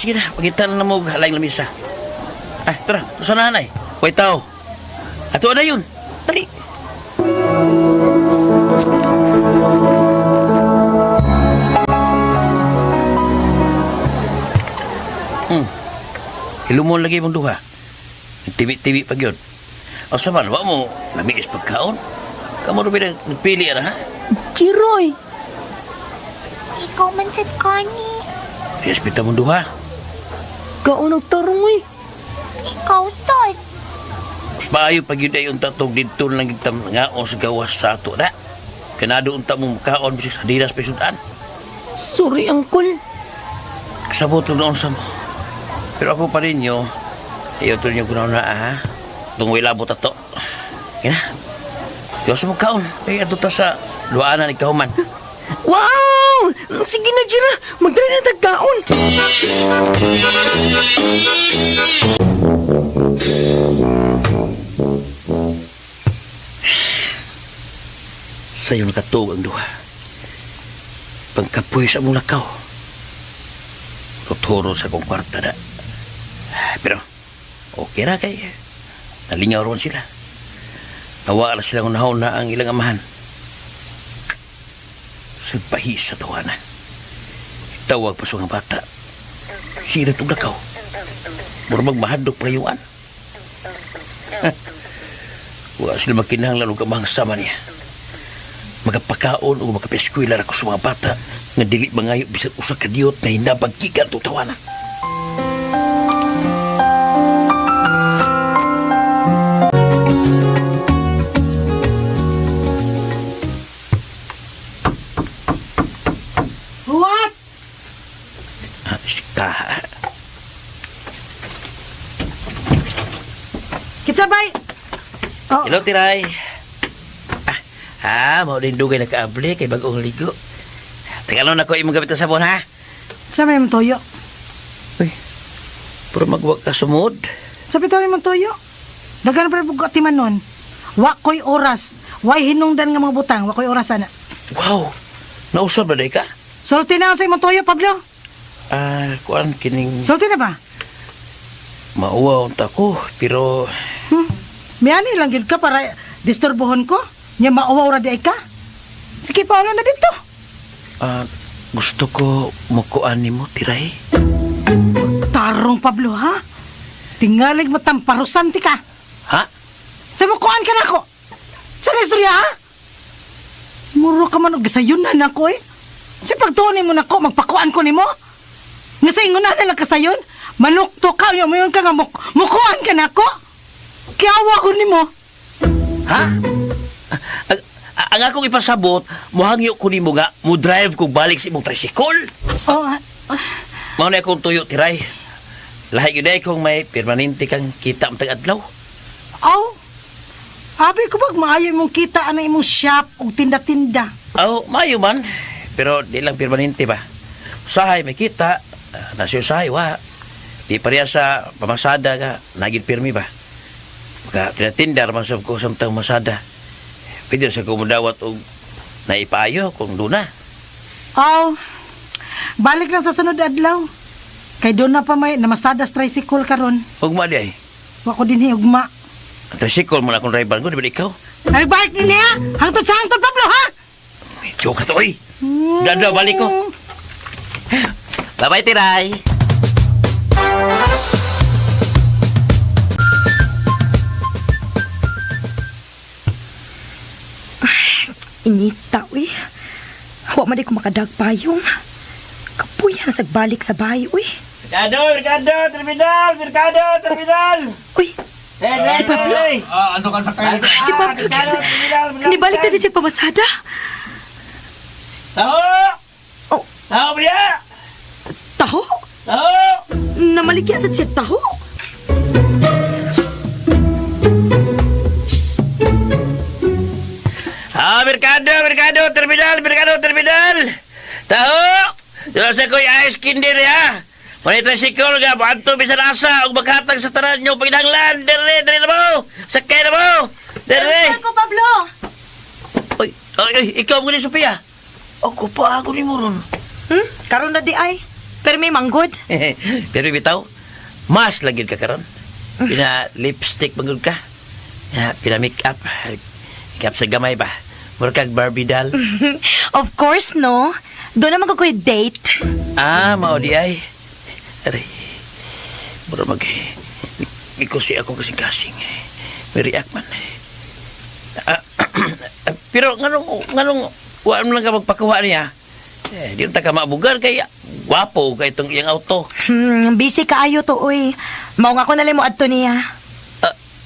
[SPEAKER 5] Sige na. Pagkita na mo halayang lamisa. Tara. Saan na, Huwag tao. Ato na yun. Dali. Hilumon lagi mong duha. Tibi-tibi pag yun. O saman, wak mo namiis pagkaon? Kamu rin nagpili na, ha?
[SPEAKER 8] Chiroy.
[SPEAKER 3] Ikaw man sa kani.
[SPEAKER 5] Yes, pita mong duha.
[SPEAKER 8] Kaon ang tarong, uy.
[SPEAKER 3] Ikaw, Sod.
[SPEAKER 5] Mas maayo pag yun ay yung tatong dito lang itam nga o sa gawas sa ato na. Kanado unta mong kaon bisig sa dinas pesudan.
[SPEAKER 8] Sorry, Uncle.
[SPEAKER 5] Kasabot lang noon sa mo. Pero ako pa rin nyo, ayaw to ninyo kunaw na, ha? Tungway labot ato. Yan na. Diyos mo kaon. Ay, ato ta sa luaanan ni kahuman.
[SPEAKER 8] Wow! Sige na, Jira. Magdala na tagkaon.
[SPEAKER 5] Sa'yo nakatuog ang duha. Pagkapoy sa mong lakaw. Tuturo sa kong kwarta na. Pero, okay na kay. Nalingaw ron sila. Awa na silang unahon na ang ilang amahan. Sugpahi sa tawanan. Tawag pa sa mga bata. Sirit og nakaw. Mura magmahadok prayuan. Wa sila makinahanglan og kamang sama niya. Magapakaon o magapeskwela ako sa mga bata nga dili mangayo bisan usa ka diyot na hinabag gikan to tawanan.
[SPEAKER 4] What?
[SPEAKER 5] Sika.
[SPEAKER 4] Kitsabay. Oh,
[SPEAKER 5] Hello, Tiray. Mau din dugay na kaable kay bagong ligo. Tagalon ako imong gamit sa sabon, ha?
[SPEAKER 4] sa may mong toyo.
[SPEAKER 5] Pero magwag ka sumod.
[SPEAKER 4] Sa pito ni mong toyo. Dagan pa rin atiman nun. Wa ko'y oras. Way hinungdan nga mga butang. Wa ko'y oras, ana.
[SPEAKER 5] Wow. Nausab na day ka?
[SPEAKER 4] Sulti na ako sa imong toyo, Pablo.
[SPEAKER 5] Kuan kining
[SPEAKER 4] Sulti na ba?
[SPEAKER 5] mauwaw ta ko, pero
[SPEAKER 4] Miyani lang yun ka para disturbohon ko. Nya mauwaw ra di ay ka. Sige pa, na dito.
[SPEAKER 5] gusto ko mukuan nimo, Tiray.
[SPEAKER 4] Tarong, Pablo, ha? Tingalig matamparusan ti ka.
[SPEAKER 5] Ha?
[SPEAKER 4] Sa mukuan ka na ako. Sa istorya, ha? Muro ka man og gasayunan ako, eh. Sa pagtuon mo na ko, magpakuan ko nimo. Nga sa ingon na nagkasayon, manukto ka, mo yun ka nga mukuan ka na ako. Kiawa ko nimo.
[SPEAKER 5] Ha? Ang akong ipasabot, muhangyo ko nimo nga, mo drive ko balik sa imong tricycle.
[SPEAKER 4] Oh,
[SPEAKER 5] Mao na akong tuyo, Tiray. Lahi yun ay kung may permanente kang kita ang tag-adlaw.
[SPEAKER 4] oh. Abi ko bag maayo imong kita ang imong shop o tinda-tinda.
[SPEAKER 5] Mayo man. Pero di lang permanente ba? Usahay may kita, nasi usahay wa. Di pareha sa pamasada ka, naging pirmi ba? Maka tinatindar man sa ko samtang masada. Pwede sa kumudawat o naipayo kung doon na.
[SPEAKER 4] Oh. Balik lang sa sunod adlaw. Kay doon na pa may namasadas tricycle karon.
[SPEAKER 5] Ugma di ay.
[SPEAKER 4] Wa ko dinhi ugma.
[SPEAKER 5] Ang tricycle mo na akong driver ko, di ba ikaw?
[SPEAKER 4] Ay balik nila ha. Hangtod sa hangtod, Pablo, ha?
[SPEAKER 5] Medyo ka to, oy. Dada, balik ko. Bye-bye, Tiray.
[SPEAKER 2] Inita, uy. Wa man di ko makadagpayong. Kapuya na sagbalik sa bahay, uy.
[SPEAKER 5] Mercado, terminal.
[SPEAKER 2] Uy, si Pablo.
[SPEAKER 7] Ano ka sa kayo?
[SPEAKER 2] Si Pablo. Nibalik na din si pamasada.
[SPEAKER 5] Taho!
[SPEAKER 2] Oh.
[SPEAKER 5] Taho, Bria!
[SPEAKER 2] Taho?
[SPEAKER 5] Taho!
[SPEAKER 2] Namaligya sa siya taho.
[SPEAKER 5] Mercado, terminal. Taho! Dila sa ko'y ice kinder, ha? Manay tricycle nga, banto bisan asa, ug maghatag sa tanan nyo, pinanglan, dere na mo! Sakay na mo! Dere!
[SPEAKER 6] Ko, Pablo!
[SPEAKER 5] Oy, ikaw mo ni Sophia. Ako pa ako ni mo ron.
[SPEAKER 2] Karon na di ay. Pero may manggod.
[SPEAKER 5] Pero bitaw, mas lagi ka karon. Pina lipstick manggod ka. Pina make-up. Make-up sa gamay ba? Mura kag Barbie doll.
[SPEAKER 2] Of course, no. Doon naman ko date.
[SPEAKER 5] Mao di ay. Aray. Mura ikusi ako kasing-kasing. May react man. Pero nganong wa mo lang ka magpakuha niya. Di ta ka maabugan kay gwapo kay itong iyang auto.
[SPEAKER 2] Busy kaayo to, uy. Mao nga ko nalim mo adto niya.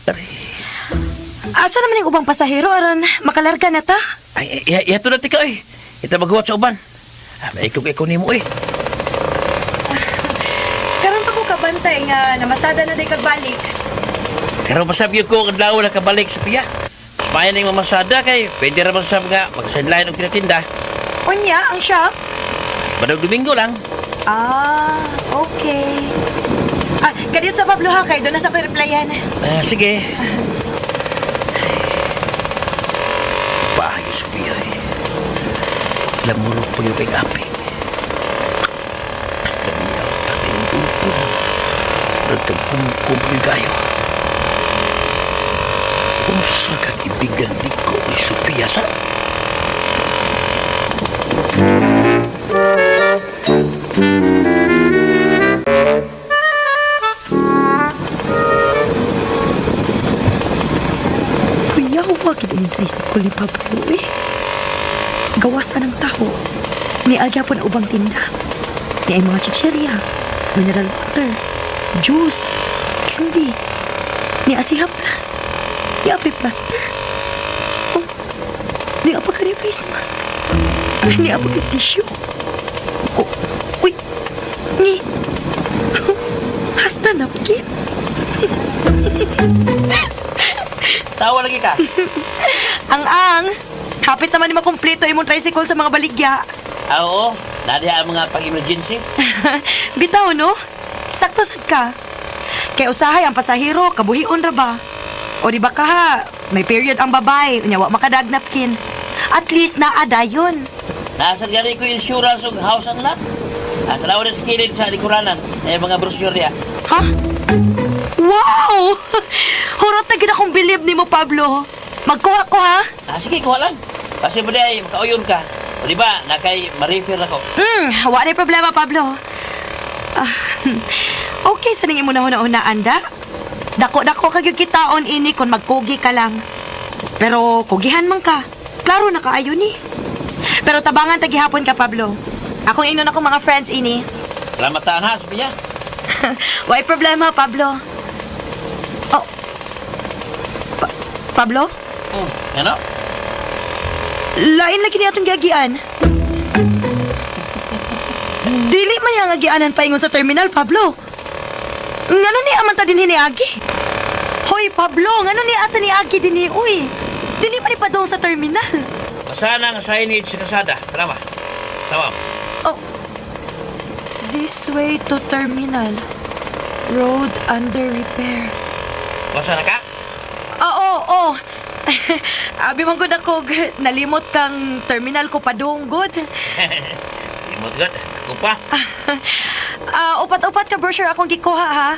[SPEAKER 5] Aray.
[SPEAKER 2] Asa naman yung ubang pasahero aron makalarga na ta?
[SPEAKER 5] Ay, yato na tika eh. Ita maghuwat sa uban. Maikog-ikog ni mo eh.
[SPEAKER 2] Karon pa ko kabantay nga namasada na day kagbalik.
[SPEAKER 5] Karon masabi ko kadlaw na kabalik sa piya. Bayan ning mamasada kay pwede ra man sab nga magsadlayan og tinatinda.
[SPEAKER 2] Unya, ang shop?
[SPEAKER 5] Badog Domingo lang.
[SPEAKER 2] Okay. Kadit sa Pablo ha, kay doon na sa replyan.
[SPEAKER 5] Sige. Pahay sa piya eh. Lamurot po yung pag-api. Kaniyaw natin yung upo. Nagtagpumkum yung gayo. Usa ka ibigan di ko ni Sophia sa?
[SPEAKER 2] Kuya, huwag yung tricycle ni Pablo eh. Gawasan ng taho. Niagya po na ubang tinda. Ni ay mga chicherya, mineral water, juice, candy. Ni asiha plus. Ni api plaster. Oh, ni apa ka ni face mask. Ni apa ka tissue. Oh, uy, ni. Hasta napkin.
[SPEAKER 5] Tawa lagi ka.
[SPEAKER 2] Ang hapit naman ni makumpleto imong tricycle sa mga baligya.
[SPEAKER 5] Oo, nadiha ang mga pang-emergency.
[SPEAKER 2] Bitaw, no? Sakto sad ka. Kay usahay ang pasahero, kabuhion ra ba? O di ba ka ha, may period ang babay, unyawa makadagnapkin. At least naada yun.
[SPEAKER 5] Nasa gani ko insurance og house and lot. At alaw na skilid sa likuranan. Ay mga brochure niya.
[SPEAKER 2] Ha? Wow! Hurot na gina kong believe ni mo, Pablo. Magkuha ko, ha?
[SPEAKER 5] Sige, kuha lang. Kasi ba ay makauyon ka. O di ba, nakay ma-refer ako.
[SPEAKER 2] Wala na problema, Pablo. Okay, sa ning imo na una anda. Dako-dako kagyud kitaon ini kung magkugi ka lang. Pero kugihan man ka. Klaro na kaayo ni. Pero tabangan tagihapon ka, Pablo. Akong ingnon akong mga friends ini.
[SPEAKER 5] Salamat taan ha, Sophia.
[SPEAKER 2] Why problema, Pablo? Oh. Pablo?
[SPEAKER 5] Ano?
[SPEAKER 2] Lain lagi niya itong gagian. Dili man niya ang agianan paingon sa terminal, Pablo. Ngano ni amanta din hiniagi? Hoy, Pablo, ngano ni ata ni agi din ni uy? Dili man ni pa doon sa terminal.
[SPEAKER 5] Masana nga signage sa kasada. Tama. Tama.
[SPEAKER 2] Oh. This way to terminal. Road under repair.
[SPEAKER 5] Masana ka?
[SPEAKER 2] Oo. Abi man gud ako, nalimot kang terminal ko padunggod.
[SPEAKER 5] Limot gud. Ako pa.
[SPEAKER 2] Upat-upat ka brochure akong gikuha, ha?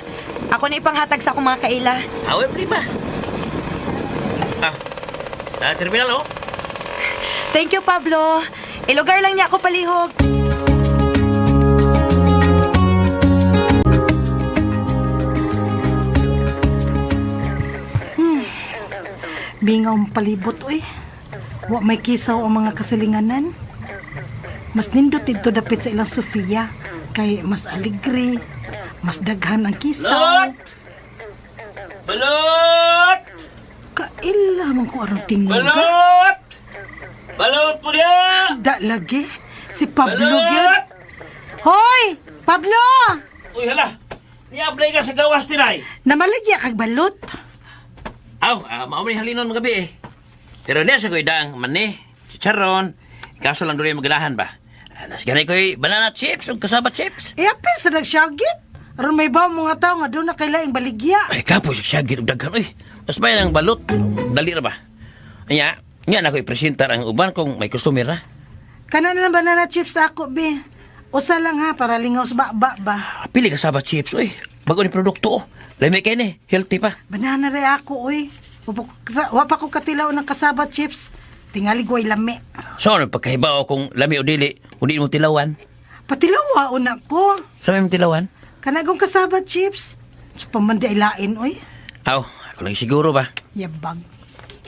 [SPEAKER 2] Ako na ipanghatag sa akong mga kaila.
[SPEAKER 5] Awe, prima. Terminal, oh.
[SPEAKER 2] Thank you, Pablo. Ilugar lang niya ako palihog.
[SPEAKER 4] Bingaw ang palibot, oy. Wa may kisaw ang mga kasilinganan. Mas nindot dito dapit sa ilang Sofia. Kay mas aligre, mas daghan ang kisaw.
[SPEAKER 5] Balot!
[SPEAKER 4] Kaila man ko arang tingog.
[SPEAKER 5] Balot! Balot po niya!
[SPEAKER 4] Da lagi. Si Pablo
[SPEAKER 5] Balot!
[SPEAKER 4] gyud. Hoy! Pablo!
[SPEAKER 5] Uy, hala! Ni-apply ka sa gawas tinay.
[SPEAKER 4] Namaligya kag balot.
[SPEAKER 5] Maumay halinon mga gabi eh. Pero niya sa ko'y dang mani, chicharon, kaso lang doon yung magalahan ba? Ganay ko'y banana chips o kasaba chips.
[SPEAKER 4] Apil sa nagsyagit. Aron may baw mga tao nga doon na kailaing baligya.
[SPEAKER 5] Ay, kapo siya gid og daghan oy. Mas bayan ang balot. Dali ra ba? Anya, nga na ko'y presentar ang uban kung may customer na.
[SPEAKER 4] Kana na lang banana chips ako, be. Usa lang ha, para lingaw sa baba ba.
[SPEAKER 5] Pili kasaba chips oy. Bago ni produkto oh. Lami kay ni, healthy pa.
[SPEAKER 4] Banana rin ako, oy. Wa pa ko katilaw ng kasaba chips. Tingali ko ay lami.
[SPEAKER 5] So, ano pagkahibaw kung lami o dili, hindi mo tilawan.
[SPEAKER 4] Patilawa una ko.
[SPEAKER 5] Sa may mo tilawan?
[SPEAKER 4] Kanagong kasaba chips. Sa pamandi ay lain, oy.
[SPEAKER 5] Aw, ako lang siguro ba?
[SPEAKER 4] Yabag.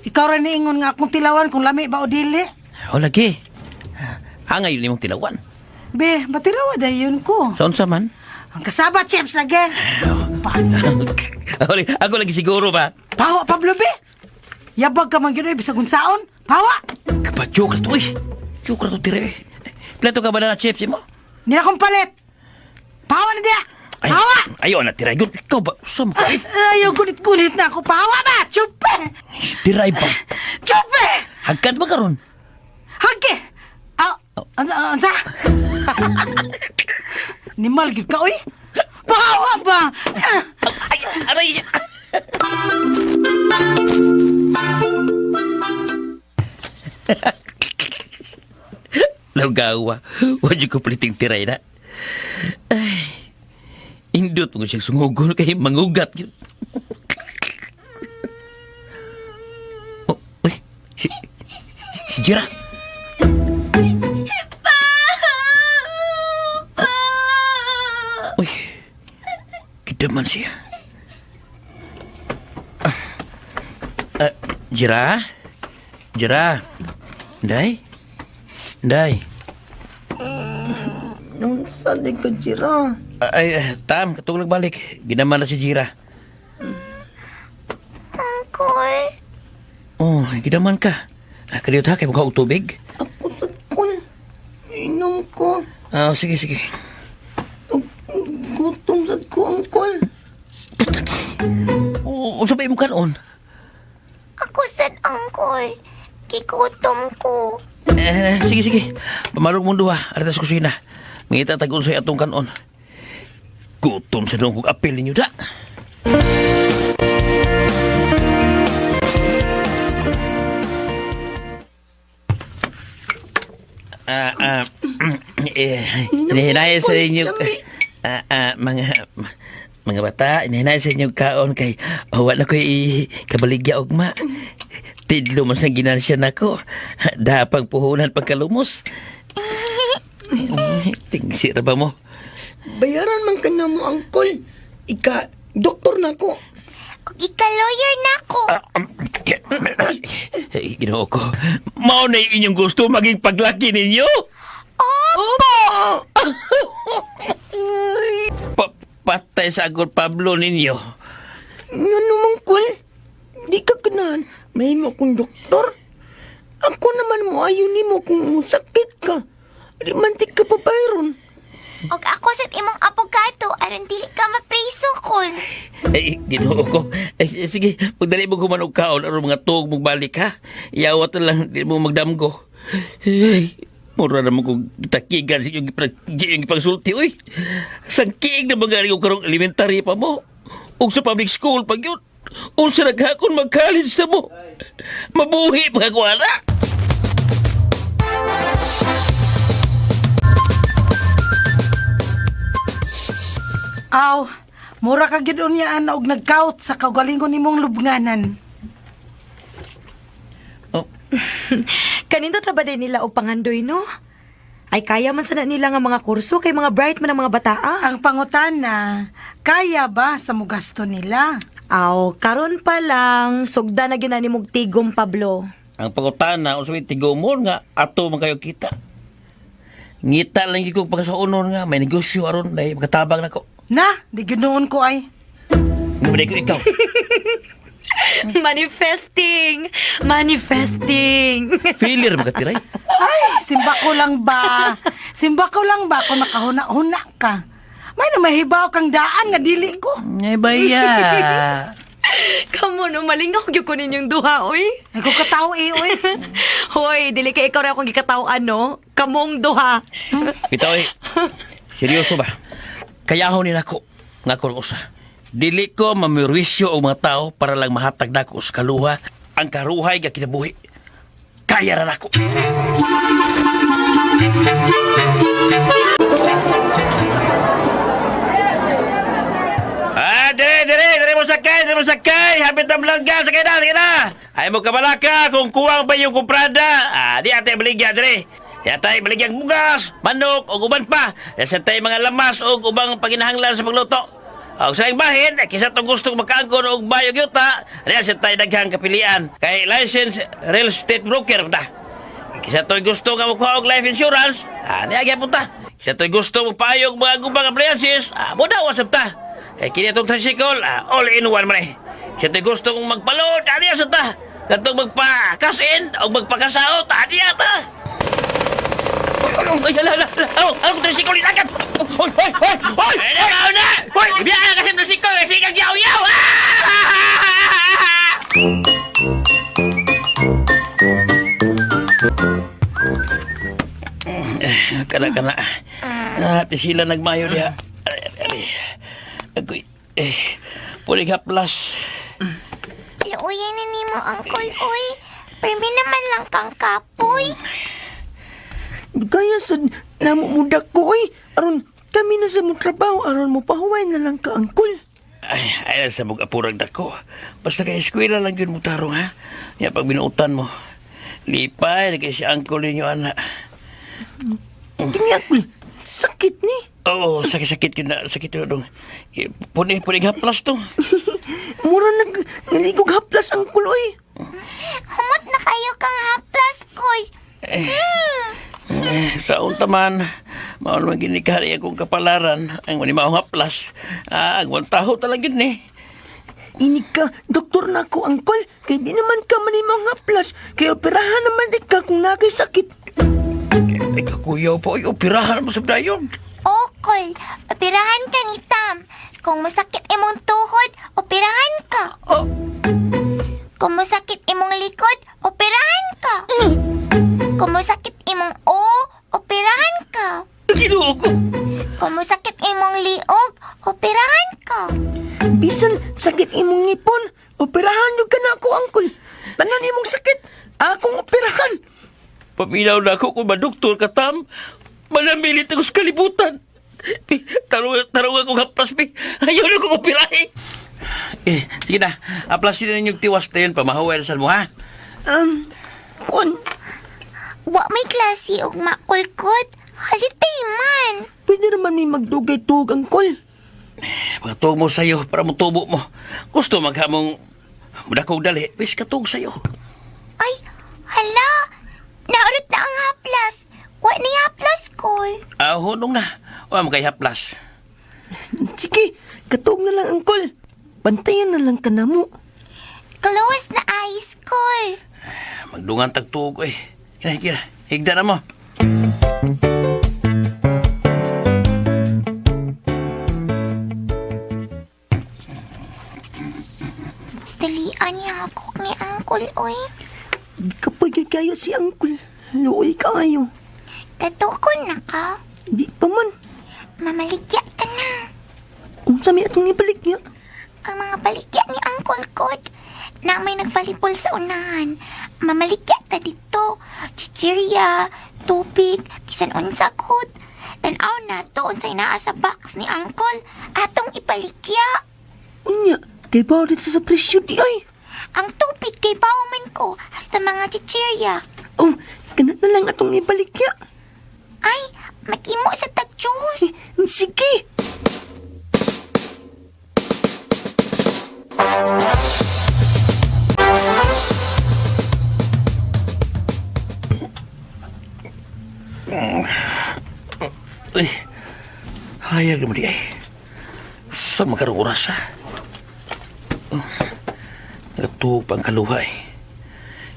[SPEAKER 4] Ikaw rin niingon nga akong tilawan kung lami ba o dili.
[SPEAKER 5] O lagi. Angay yun mong tilawan.
[SPEAKER 4] Be, batilawa dayon ko.
[SPEAKER 5] Saan sa man?
[SPEAKER 4] Ang kasaba chips lagi.
[SPEAKER 5] Ako lagi siguro ba?
[SPEAKER 4] Pawa, Pablo, be. Yabag ka man yun, bisag unsaon. Pawa.
[SPEAKER 5] Kapag joke na to, uy. Joke na to, tire. Plato ka ba na chips mo?
[SPEAKER 4] Hindi na kong palit. Pawa na diya. Pawa.
[SPEAKER 5] Ayaw na, tire. Ikaw ba? Saan ka?
[SPEAKER 4] Ayaw, gunit-gunit na ako. Pawa ba? Chupe.
[SPEAKER 5] Tire ba?
[SPEAKER 4] Chupe.
[SPEAKER 5] Hagkad ba karon?
[SPEAKER 4] Hagi. Ansa? Nimal gid ka, oy. Pawa ba?
[SPEAKER 5] Ay, aray. Lagawa. Wadi ko pliting tiray na. Ay. Indot mo siyang sumugol kay mangugat yun. Si Jira. Uy, kita man siya. Jira? Jira? Day? Day?
[SPEAKER 8] Nung saan ka, Jira?
[SPEAKER 5] Tam, katong nagbalik. Ginaman na si Jira.
[SPEAKER 3] Uncle.
[SPEAKER 5] Oh, ginaman ka. Kaliyot ha, kay mukha og tubig.
[SPEAKER 8] Ako sa kun. Inom ko.
[SPEAKER 5] Sige, sige.
[SPEAKER 8] Gutom sa ko, Uncle.
[SPEAKER 5] Sabay mo kanon.
[SPEAKER 3] Ako sad, Uncle. Kigutom ko.
[SPEAKER 5] Sige, sige. Pamarog mo duha. Aratas kusina. Mangita tag unsay atong kanon. Gutom sa nung kong apel ninyo da. Hinahinay sa inyo, mga bata, hinahinay sa inyo kaon kay wala ko'y kabaligya ugma. Tidlo man sa ginansya nako. Dapang puhunan pagkalumos. Tingsir ba mo?
[SPEAKER 8] Bayaran man ka na mo, Uncle. Ika, doktor na ko.
[SPEAKER 3] Ug ika-lawyer na ko.
[SPEAKER 5] Ginoo ko. Mao na inyong gusto maging paglaki ninyo?
[SPEAKER 3] Opo!
[SPEAKER 5] Patay sa agor Pablo ninyo.
[SPEAKER 8] Nga naman, Uncle. Di ka ganahan. May mo akong doktor. Ako naman mo ayaw ni mo kung sakit ka. Romantik ka pa bayron.
[SPEAKER 3] Og ako sa imong abogado aron dili ka mapreso kon.
[SPEAKER 5] Ginoo ko. Sige, pagdali mo kumanog kaon aron mga tuog mong balik ha. Iyawat na lang, di mo magdamgo. Mura naman kong takigan sa yung ipagsulti. Uy, sangkiig na magaling ko karong elementary pa mo. O sa public school pag yun. O sa naghakon mag-college na mo. Mabuhi pa ko na.
[SPEAKER 4] Aw, mura ka gid unya ana og nagkaut sa kaugalingon nimong lubnganan.
[SPEAKER 2] Kaninto tra ba din nila og pangandoy, no? Ay kaya man sana nila nga mga kurso kay mga bright man ang mga bataa.
[SPEAKER 4] Ang pangutana, kaya ba sa mugasto nila?
[SPEAKER 2] Aw, karon pa lang sugda na ginani mog tigom, Pablo.
[SPEAKER 5] Ang pangutana, kung sabihin tigumon nga, ato man kayo kita. Ngita lang yung pagkasaunon nga, may negosyo aron, dahil magkatabang na ko.
[SPEAKER 4] Na, di ginoon ko ay.
[SPEAKER 5] Ngayon ko ikaw.
[SPEAKER 2] Manifesting! Manifesting!
[SPEAKER 5] Failure magkatiray.
[SPEAKER 4] Ay, simba ko lang ba? Simba ko lang ba kung nakahuna-huna ka? May na mahibaw kang daan nga dili ko.
[SPEAKER 5] Ay, baya.
[SPEAKER 2] Kamu no, malingaw gyud ko ninyong duha, oy.
[SPEAKER 4] Ay ko kataw oy.
[SPEAKER 2] Hoy, dili kay ikaw ra akong gikataw-an, no? Kamong duha.
[SPEAKER 5] Bitaw seryoso ba? Kayahon ni nako. Nga ko usa. Dili ko mamirwisyo og mga tao para lang mahatag nako sa kaluha ang karuhay nga kinabuhi. Kaya ra nako. Dire mo sakay. Hapit na belangga, sakay na. Ay mo kabalaka kung kuwang ba yung kumprada. Di ate baligya, dire. Di ate baligyang bugas, manok, o uban pa. Sa tayo mga lamas o ubang paginahanglan sa pagluto. O sa bahin, kisa itong gustong makaangkon o bayog yuta, riyan sa tayo daghang kapilian. Kay license real estate broker punta. Kisa itong gusto nga makuha og life insurance, niya kaya punta. Kisa itong gusto magpayog mga gubang appliances, muda wasap ta. Kaya kini itong tricycle, all in one man eh. Kisa itong gusto kong magpaload, niya sa ta. Katong magpa-cash-in o magpakasaot, niya ta. Ano kung tricycle ilagat? Hoy! Ano na? Hoy! Ibiyakan kasi tricycle, kasi kang yaw-yaw! Kana. Pisila nagmayo diha. Agoy. Pulig haplas.
[SPEAKER 3] Luuyan na ni mo, Uncle, oy. Permi naman lang kang kapoy.
[SPEAKER 8] Kaya sa namumuda ko, oy. Aron, kami na sa mong trabaho. Aron mo pahuway na lang ka, Uncle.
[SPEAKER 5] Ay, sa mga apurag dako. Basta kay eskwela lang yun mo tarong, ha? Yan, pag binuutan mo. Lipay, na si uncle ninyo, anak.
[SPEAKER 8] Kini Uncle, sakit ni.
[SPEAKER 5] Oo, sakit-sakit yun na. Sakit yun dong. Puni haplas to.
[SPEAKER 8] Mura naligog haplas Uncle, oy.
[SPEAKER 3] Humot na kayo kang haplas, koy.
[SPEAKER 5] Sa unta man, maon man ginikari akong kapalaran. Ang mani maong haplas. Ang taho talaga yun eh.
[SPEAKER 8] Ini ka, doktor na ako, Uncle. Kaya di naman ka manimang haplas. Kaya operahan naman di ka kung sakit.
[SPEAKER 5] Ay, kakuyaw po. Ay, operahan mo sa dayon.
[SPEAKER 3] Okay, operahan ka ni Tam. Kung masakit imong tuhod, operahan ka.
[SPEAKER 5] Oh,
[SPEAKER 3] Kung masakit imong likod, operahan ka. Kung masakit imong operahan ka.
[SPEAKER 5] ginuo ko.
[SPEAKER 3] Kung masakit imong liog, operahan ka.
[SPEAKER 8] Bisan sakit imong ngipon, operahan yung ka na ako, Uncle. Tanan imong sakit, akong operahan.
[SPEAKER 5] Paminaw na ako kung madoktor ka, Tam. Manamilit ako sa kalibutan. Tarong akong haplas, pi. Ayaw na akong operahin. Sige na. Aplasin na ninyong tiwas na yun. Pamahawasan mo, ha?
[SPEAKER 8] Kun,
[SPEAKER 3] Wa may klase og makulkot. Halitay man.
[SPEAKER 8] pwede naman may magdugay-tug, Uncle.
[SPEAKER 5] Pagkatog mo sa'yo para mo tubo mo. Gusto maghamong mudakog dali. Wis katog sa'yo.
[SPEAKER 3] Ay, hala. Naurot na ang haplas. Wa ni haplas ko.
[SPEAKER 5] Hunong na. Wala mo kay haplas.
[SPEAKER 8] Sige, katog na lang, Uncle. Bantayan na lang ka na mo.
[SPEAKER 3] Kaluwas na ice ko.
[SPEAKER 5] Magdungan tagtuog eh. Kina. Higda na mo.
[SPEAKER 3] Dalian niya ako ni Uncle, oy.
[SPEAKER 8] Di ka pa yun kayo si Uncle. Luoy kayo.
[SPEAKER 3] Tatukon na ka.
[SPEAKER 8] Di pa man.
[SPEAKER 3] Mamaligya ka na.
[SPEAKER 8] Unsa may atong ibalik niya.
[SPEAKER 3] Ang mga baligya ni Uncle Cod na may nagvalipol sa unahan. Mamaligya ta dito. Chichirya, tubig, kisan unsa kod. Tanaw na to unsay naa sa box ni Uncle. Atong ipaligya.
[SPEAKER 8] Unya, kay bawa dito sa presyo di ay.
[SPEAKER 3] Ang tubig kay bawman ko hasta mga chichirya.
[SPEAKER 8] Oh, kanat na lang atong ibalik niya.
[SPEAKER 3] Ay, makimo sa tag-juice.
[SPEAKER 8] Sige.
[SPEAKER 5] Uy, hayag naman di ay. Saan makarang oras ha? Nagatuog pang kaluha eh.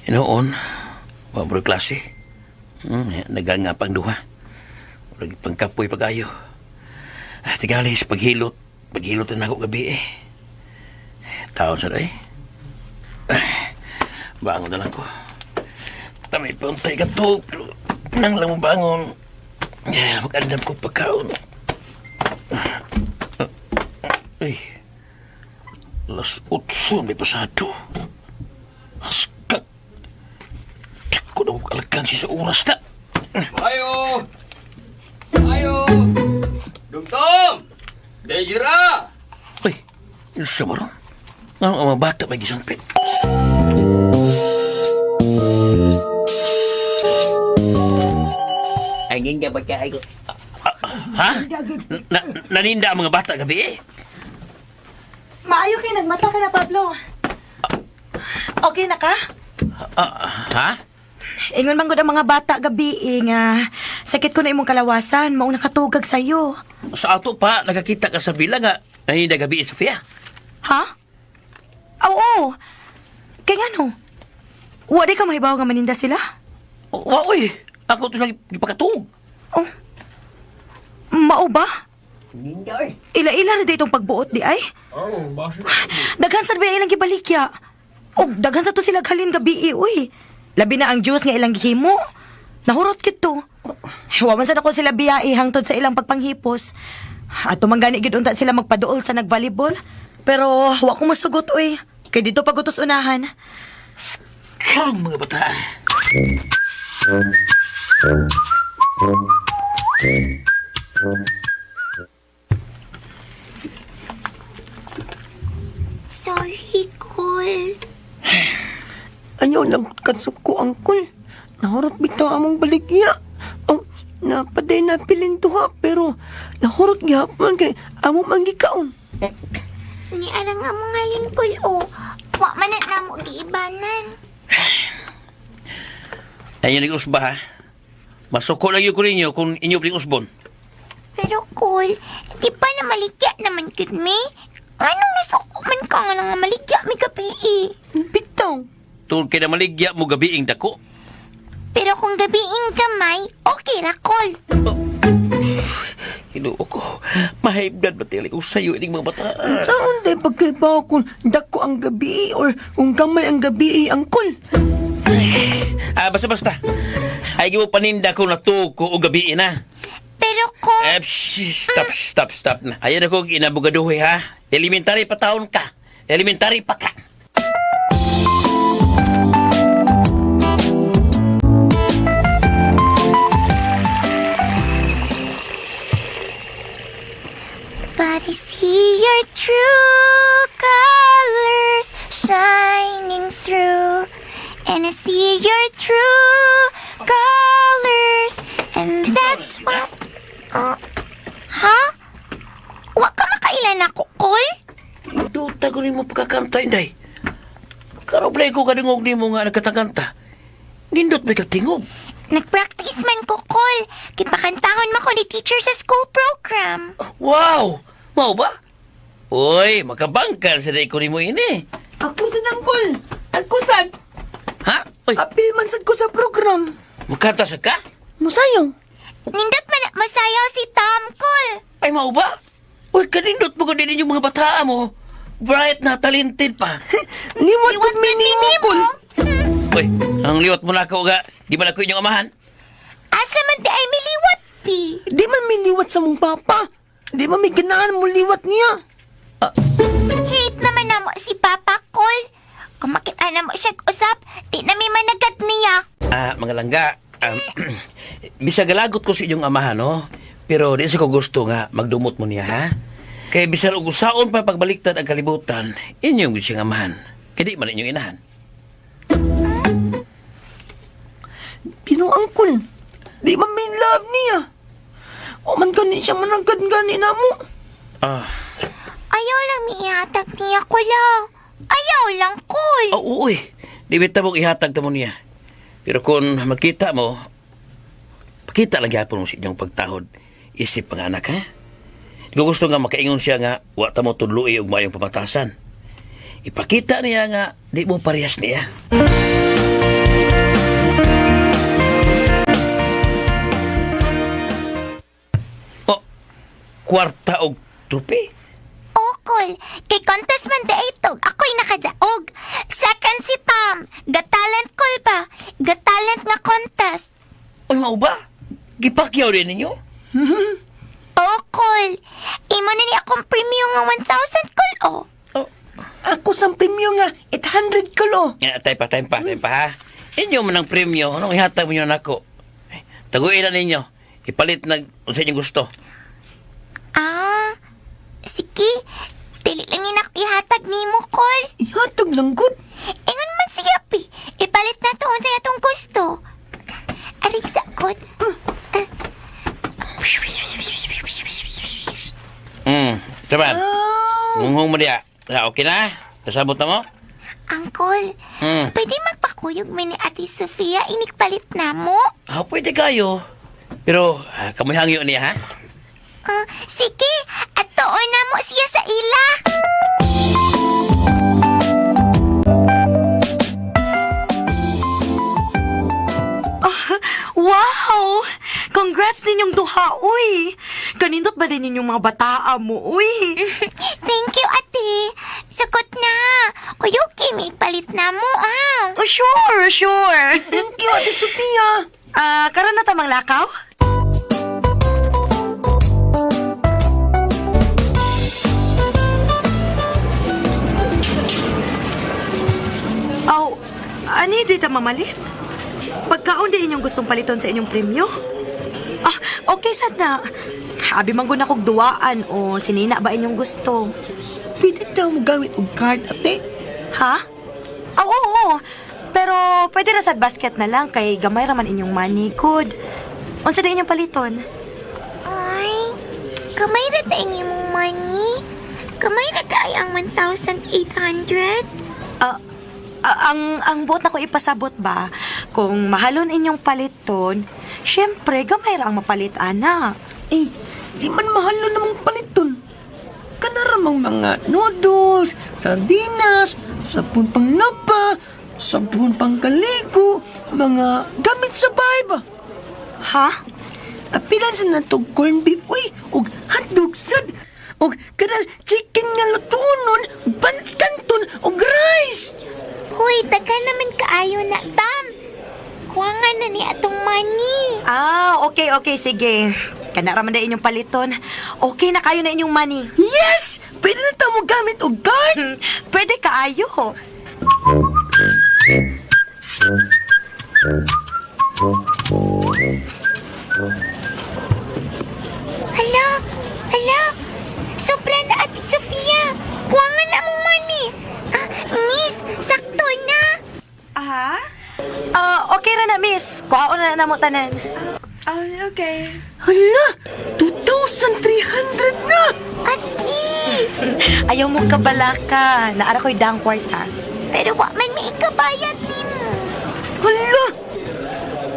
[SPEAKER 5] Inoon, wabro klase. Naganga pang duha. Pangkapoy pag-ayo. Tigalis, paghilot. Paghilot na ako gabi eh. Taon sa day. Bangon na lang ko. Tamay puntay ka to. Pero nang lang mo bangon. Mag-andam ko pagkaon. Ay. Alas 8 may pasado. Haskak. Dako na kong alkansi sa oras na.
[SPEAKER 7] Ayo! Ayo! Dugtong! Dejira!
[SPEAKER 5] Ay, yun sa marong. Ang mga bata may gisampit.
[SPEAKER 8] Angin ka pagkain.
[SPEAKER 5] Ha? Naninda ang mga bata gabi eh.
[SPEAKER 2] Maayo kayo, nagmata ka na, Pablo. Okay na ka?
[SPEAKER 5] Ha?
[SPEAKER 2] Ingon man gud ang mga bata gabi nga sakit ko na imong kalawasan, maong nakatugag sa'yo.
[SPEAKER 5] Sa ato pa, nakakita ka sa bilang nga. Naninda gabi eh, Sofia.
[SPEAKER 2] Ha? Oo. Kaya nga no, wala ka mahibaw nga maninda sila?
[SPEAKER 5] Uy, ako ito lang ipakatug.
[SPEAKER 2] Oh. Mao ba? Ila-ila na itong pagbuot di ay? Daghan sa ba ilang gibalikya? O daghan sa to sila halin gabi uy. Labi na ang juice nga ilang gihimo. Nahurot kito. Waman sa ako sila biyai hangtod sa ilang pagpanghipos. At tumanggani gid unta sila magpaduol sa nagvolleyball. Pero wa ko masugot uy. Kay dito pagutos unahan.
[SPEAKER 5] Kang mga bata.
[SPEAKER 3] Sorry, Cole.
[SPEAKER 8] Ayaw lang kasuko, Uncle. Nahurot bitaw among baligya. Oh, napaday na pilintuha, pero nahurot gihapon kay amo manggikaon.
[SPEAKER 3] Ni arang nga mga lingkol, o. Wa man na mo giibanan.
[SPEAKER 5] Ayun ni usba ha. Masuko lang yun ko ninyo kung inyo pling usbon.
[SPEAKER 3] Pero, Col, di pa na maligya naman kid me. Anong nasuko man ka nga nga maligya mi gabi eh.
[SPEAKER 8] Bitaw.
[SPEAKER 5] Tungkol kaya maligya mo gabiing dako.
[SPEAKER 3] Pero kung gabiing gamay, okay ra, Col.
[SPEAKER 5] Kinuo ko. Mahibdad ba tili ko sa'yo ining mga bata?
[SPEAKER 8] Saan day pagkaiba kung dako ang gabi or kung gamay ang gabi, Uncle?
[SPEAKER 5] Basta-basta. Ay, mo paninda ko na tuko o gabi na.
[SPEAKER 3] Pero kung...
[SPEAKER 5] Stop na. Ayan ako inabugaduhi ha. Elementary pa taon ka. Elementary pa ka.
[SPEAKER 3] But I see your true colors shining through. And I see your true colors. And that's what... ha? Wa ka makailan ako, Col?
[SPEAKER 5] Duta ko rin mo pagkakanta, Inday. Karoblay ko kadungog ni mo nga nagkatakanta. Nindot may katingog.
[SPEAKER 3] Nag-practice man ko, Col. Kipakantahon mo ko ni teacher sa school program.
[SPEAKER 5] Wow! Mau ba? Uy, makabangkal sa day ko rin mo ini.
[SPEAKER 8] Ako sa Uncle. Ako sad.
[SPEAKER 5] Ha? Uy,
[SPEAKER 8] Apil man sad ko sa program.
[SPEAKER 5] mukanta sa ka?
[SPEAKER 8] Musayong.
[SPEAKER 3] Nindot man masayaw si Tom, Col.
[SPEAKER 5] Ay, mau ba? Uy, kanindot mo ko din yung mga bata mo. Bright na, talented pa.
[SPEAKER 8] Liwat pag minimo, Col.
[SPEAKER 5] Uy, ang liwat mo na ako ga. Di ba na ko inyong amahan?
[SPEAKER 3] Asa man di ay miliwat, pi.
[SPEAKER 8] Di man miliwat sa mong papa. Di man may ganaan mo liwat niya.
[SPEAKER 3] Hate naman na mo si Papa, Col. Kung makita na mo siya usap, di na may managat niya.
[SPEAKER 5] Mga langga, bisa galagot ko sa inyong amahan, no? Pero di ko gusto nga magdumot mo niya, ha? Kaya bisan og usaon pa pagbaliktad ang kalibutan, inyong siyang amahan. Kaya di man inyong inahan.
[SPEAKER 8] Pero Uncle, di man may love niya. O man gani siya managad-gani na mo.
[SPEAKER 3] Ayaw lang miihatag niya, Kula. Ayaw lang, Col.
[SPEAKER 5] Uy, di bita mong ihatag ta mo niya. Pero kung makita mo, pakita lang yapon mo sa inyong pagtahod. Isip mga anak, ha? Di ko gusto nga makaingon siya nga, wa ta mo tudluy og mayong pamatasan. Ipakita niya nga, di mo parehas niya. Kwarta og trupi?
[SPEAKER 3] Col. Kay contest man da itog, ako'y nakadaog. Second si Tom. Gatalent, Col ba? Gatalent nga contest.
[SPEAKER 5] Ay, mau ba? Gipakyaw din ninyo?
[SPEAKER 3] Col. Imo na ni akong premium nga 1,000, Col,
[SPEAKER 8] Ako sa premyo nga 800 kalo.
[SPEAKER 5] Time pa, ha? Inyo man ang premyo, anong ihatag mo yun ako? Taguin na ninyo. Ipalit na sa inyong gusto.
[SPEAKER 3] Sige. Dili lang ni ihatag ni mo, Col.
[SPEAKER 8] Ihatag lang good.
[SPEAKER 3] Ingon man siya, pi. Ipalit na to sa atong gusto. Arisa, Col.
[SPEAKER 5] Saban. Munghong mo diya. Okay na? Kasabot na mo?
[SPEAKER 3] Uncle, pwede magpakuyog mo ni Ate Sofia inikpalit na mo?
[SPEAKER 5] Pwede kayo. Pero, kamoy hangyo niya, ha?
[SPEAKER 3] Sige, at tuon na mo siya sa ila.
[SPEAKER 2] Wow! Congrats ninyong duha, uy! Kanindot ba din ninyong mga bataa mo, uy?
[SPEAKER 3] Thank you, Ate. Sagot na. Kuyuki, may palit na mo,
[SPEAKER 2] Oh, sure.
[SPEAKER 8] Thank you, Ate Sofia.
[SPEAKER 2] Karon na tamang lakaw? Ani, di ta mamalit? Pagkaon din inyong gustong paliton sa inyong premyo? Okay, sad na. Abi man gud akong duwaan o sinina ba inyong gusto?
[SPEAKER 8] Pwede daw mo gamit og card, Ate.
[SPEAKER 2] Ha? Oo. Pero Pero pwede ra sad basket na lang kay gamay raman inyong money, good. Unsa na inyong paliton?
[SPEAKER 3] Ay, kamay na tayo niyo mong money. Kamay na tayo ang 1,800.
[SPEAKER 2] Ang buot na ko ipasabot ba, kung mahalon inyong paliton, syempre, gamay ra ang mapalit, ana.
[SPEAKER 8] Eh, di man mahalo namang paliton. Kanaramang mga noodles, sardinas, sabon pang napa, sabon pang kaligo, mga gamit sa bahay ba?
[SPEAKER 2] Ha?
[SPEAKER 8] Apilan sa natog corned beef, uy, og hotdog sad, og kanal chicken nga lutunon, bantanton, og rice.
[SPEAKER 3] Huy, taga naman kaayo na, Tam. Kuwangan na ni atong money.
[SPEAKER 2] Okay, sige. Kana raman na inyong paliton. Okay na kayo na inyong money.
[SPEAKER 8] Yes! Pwede na tamo gamit og card.
[SPEAKER 2] Pwede kaayo.
[SPEAKER 3] Hala, sobra na Ate Sofia. Kuwangan na mong money. Miss, sakto na.
[SPEAKER 2] Okay ra na, miss. Kuhaon na namo tanan.
[SPEAKER 6] Okay.
[SPEAKER 8] Hala, 2,300 na!
[SPEAKER 3] Ate.
[SPEAKER 2] Ayaw mo kabalaka. Naara ko'y dang kwarta.
[SPEAKER 3] Pero wa man may ikabayad nimo.
[SPEAKER 8] Hala!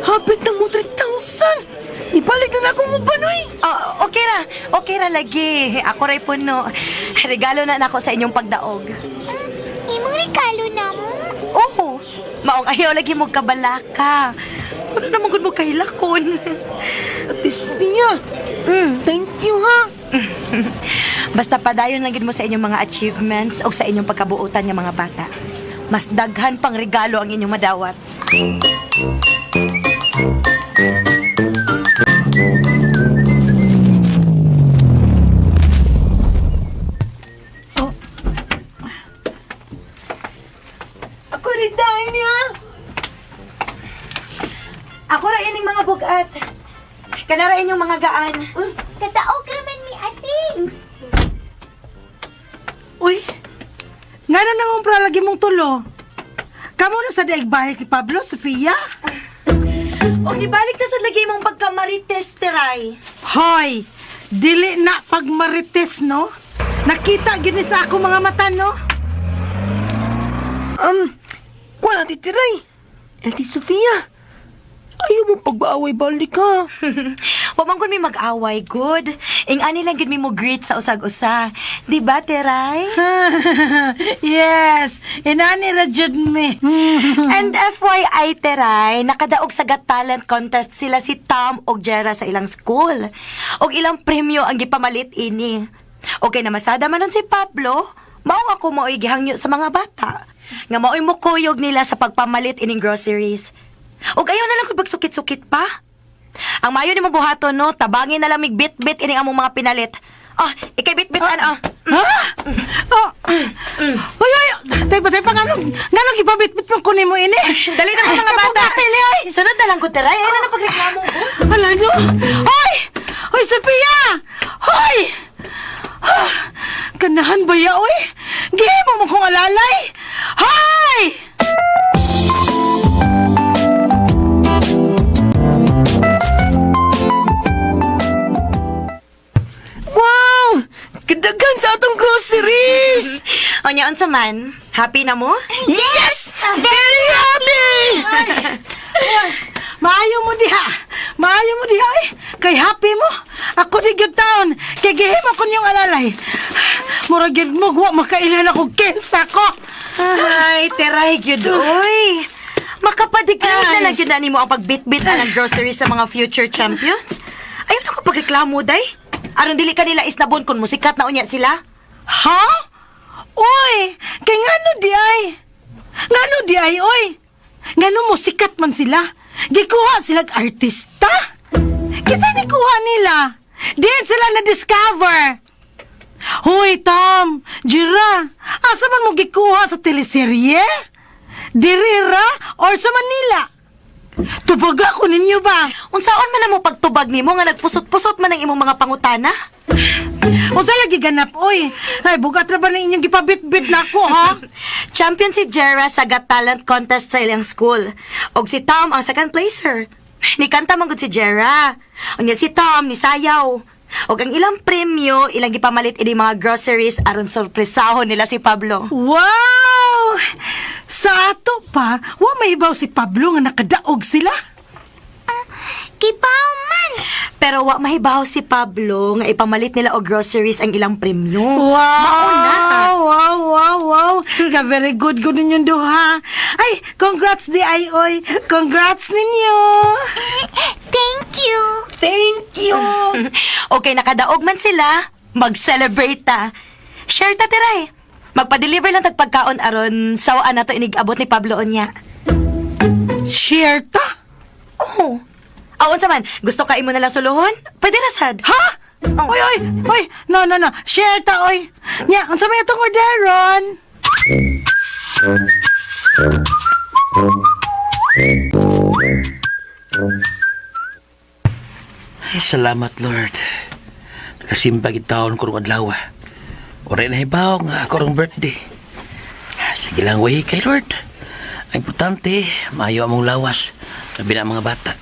[SPEAKER 8] Hapit na mo 3,000! Ibalik na akong mabanoy!
[SPEAKER 2] Okay ra lagi. Ako ray puno. Regalo na nako sa inyong pagdaog.
[SPEAKER 3] Imong regalo na mo.
[SPEAKER 2] Oo. Maong ayaw lagi mo kabalaka. Ano naman gud mo kahilakon?
[SPEAKER 8] Ate Sophia, thank you ha!
[SPEAKER 2] Basta padayon lang gid mo sa inyong mga achievements o sa inyong pagkabuutan ng mga bata. Mas daghan pang regalo ang inyong madawat.
[SPEAKER 8] Ako rin dahil niya!
[SPEAKER 2] Ako ra ining mga bugat. Kanara inyong mga gaan.
[SPEAKER 3] Kataog raman ni Ate.
[SPEAKER 4] Uy, nga na nangumpra lagi mong tulo. Kamu na sa daig bahay kay Pablo, Sofia?
[SPEAKER 2] O gibalik na sa lagi mong pagkamarites, Teray.
[SPEAKER 4] Hoy, dili na pagmarites, no? Nakita gini sa ako mga mata, no?
[SPEAKER 8] Kuha na titiray! Ate Sofia, ayaw mo pagbaaway balik ha!
[SPEAKER 2] Wa man gud mi mag-away, good. Ing-ani lang gid mi mo greet sa usag-usa. Di ba, Teray?
[SPEAKER 4] Yes, inani ra jud me.
[SPEAKER 2] And FYI, Teray, nakadaog sa Got Talent contest sila si Tom ug Jera sa ilang school. Og ilang premyo ang gipamalit ini. Okay na masada man nun si Pablo, mao nga ako mao'y gihangyo sa mga bata. Nga mao'y mukuyog nila sa pagpamalit ining groceries. Og ayaw na lang kung pagsukit-sukit pa. Ang mayo ni mo buhaton, no? Tabangin na lang mig bit-bit ining among mga pinalit. Ikay bit-bit
[SPEAKER 4] Ha? Uy, taypa, nga ipabit-bit mo kunin mo ini.
[SPEAKER 2] Dali na mga bata. Sunod na lang ko, Teray. Ay na pagreklamo ko.
[SPEAKER 4] Hala nyo! Hoy! Hoy, Sophia! Hoy! Ganahan ba ya, oy? Gihimo mo kong alalay! Hoy!
[SPEAKER 8] Wow! Kadagan sa atong groceries!
[SPEAKER 2] O niya, unsa man? Happy na mo?
[SPEAKER 8] Yes! Very happy!
[SPEAKER 4] Maayo mo diha! Maayo mo diha, oy! Kay happy mo! Ako di gyud taon! Kay gihimo ko niyong alalay! Murag gyud mo, wa makailan ako kensa ko!
[SPEAKER 2] Ay, Teray, gyud, oy. Makapadigyan na lang yun na ni mo ang pagbit-bit na ng groceries sa mga future champions. Ayaw na ko pagreklamo, day. Aron dili ka nila isnabon kung musikat na unya sila.
[SPEAKER 4] Ha? Oy! Kay ngano di ay? Ngano di ay, oy? Ngano mo sikat man sila? Gikuha silang artista? Kisa ni kuha nila? Diyan sila na-discover. Hoy, Tom, Jira, asa man mo gikuha sa teleserye? Dirira or sa Manila? Tubaga ko ninyo ba?
[SPEAKER 2] Unsaon man na mo pagtubag nimo nga nagpusot-pusot man ang imong mga pangutana?
[SPEAKER 4] Unsa lagi ganap, oy? Ay, bugat ra ba na inyong gipabit-bit na ako, ha?
[SPEAKER 2] Champion si Jera sa Got Talent contest sa ilang school. Og si Tom ang second placer. Nikanta man gud si Jera. Unya si Tom ni sayaw. Og ang ilang premyo, ilang gipamalit ini mga groceries aron sorpresahon nila si Pablo.
[SPEAKER 4] Wow! Sa ato pa, wa mahibaw si Pablo nga nakadaog sila.
[SPEAKER 3] Kibaw man.
[SPEAKER 2] Pero wa mahibaw si Pablo nga ipamalit nila og groceries ang ilang premyo.
[SPEAKER 4] Wow!
[SPEAKER 2] Mauna.
[SPEAKER 4] Wow! Ka very good ninyong duha. Ay, congrats di ay, oy. Congrats ninyo.
[SPEAKER 3] Thank you.
[SPEAKER 8] Thank you.
[SPEAKER 2] Okay, nakadaog man sila, mag-celebrate ta. Share ta tiray. Magpa-deliver lang tagpagkaon aron sawaan nato inig-abot ni Pablo onya.
[SPEAKER 4] Share ta?
[SPEAKER 2] Oh. Aon sa man, gusto ka imo na lang suluhon? Pwede na sad.
[SPEAKER 4] Ha? Oy! No. Share ta, oy. Nya, unsa may atong orderon?
[SPEAKER 5] Ay, salamat, Lord. Nakasimba taon ko rong adlaw. Oray na hibaw nga ako rong birthday. Sige lang, way kay Lord. Ang importante, maayo among lawas. Sabi na ang mga bata.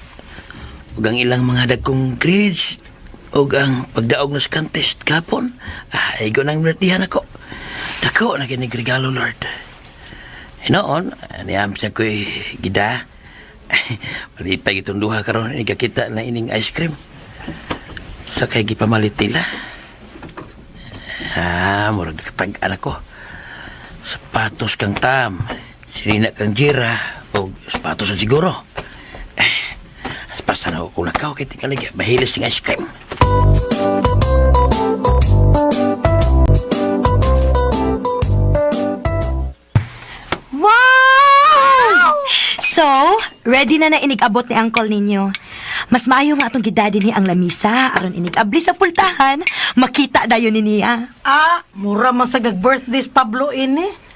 [SPEAKER 5] Ug ang ilang mga dagkong grades. Ug ang pagdaog na sa contest kapon. Ay, nang birthdayhan ako. Dako na kinig regalo, Lord. Hinoon, niyam siya ko'y gida. Malipay itong duha karon nagkakita na ining ice cream. Sa kay gipamalit nila. Murag nakatag-an ako. Sapatos kang Tam, sinina kang Jira, o sapatos na siguro. Pasa na ako kung nakaw kay tingalig, mahilis ng ice cream.
[SPEAKER 2] Wow! So, ready na inig-abot ni Uncle ninyo. Mas maayo nga atong gidadi ni ang lamisa aron inig-abli sa pultahan, makita dayon ni niya.
[SPEAKER 4] Mura man sa birthdays Pablo ini.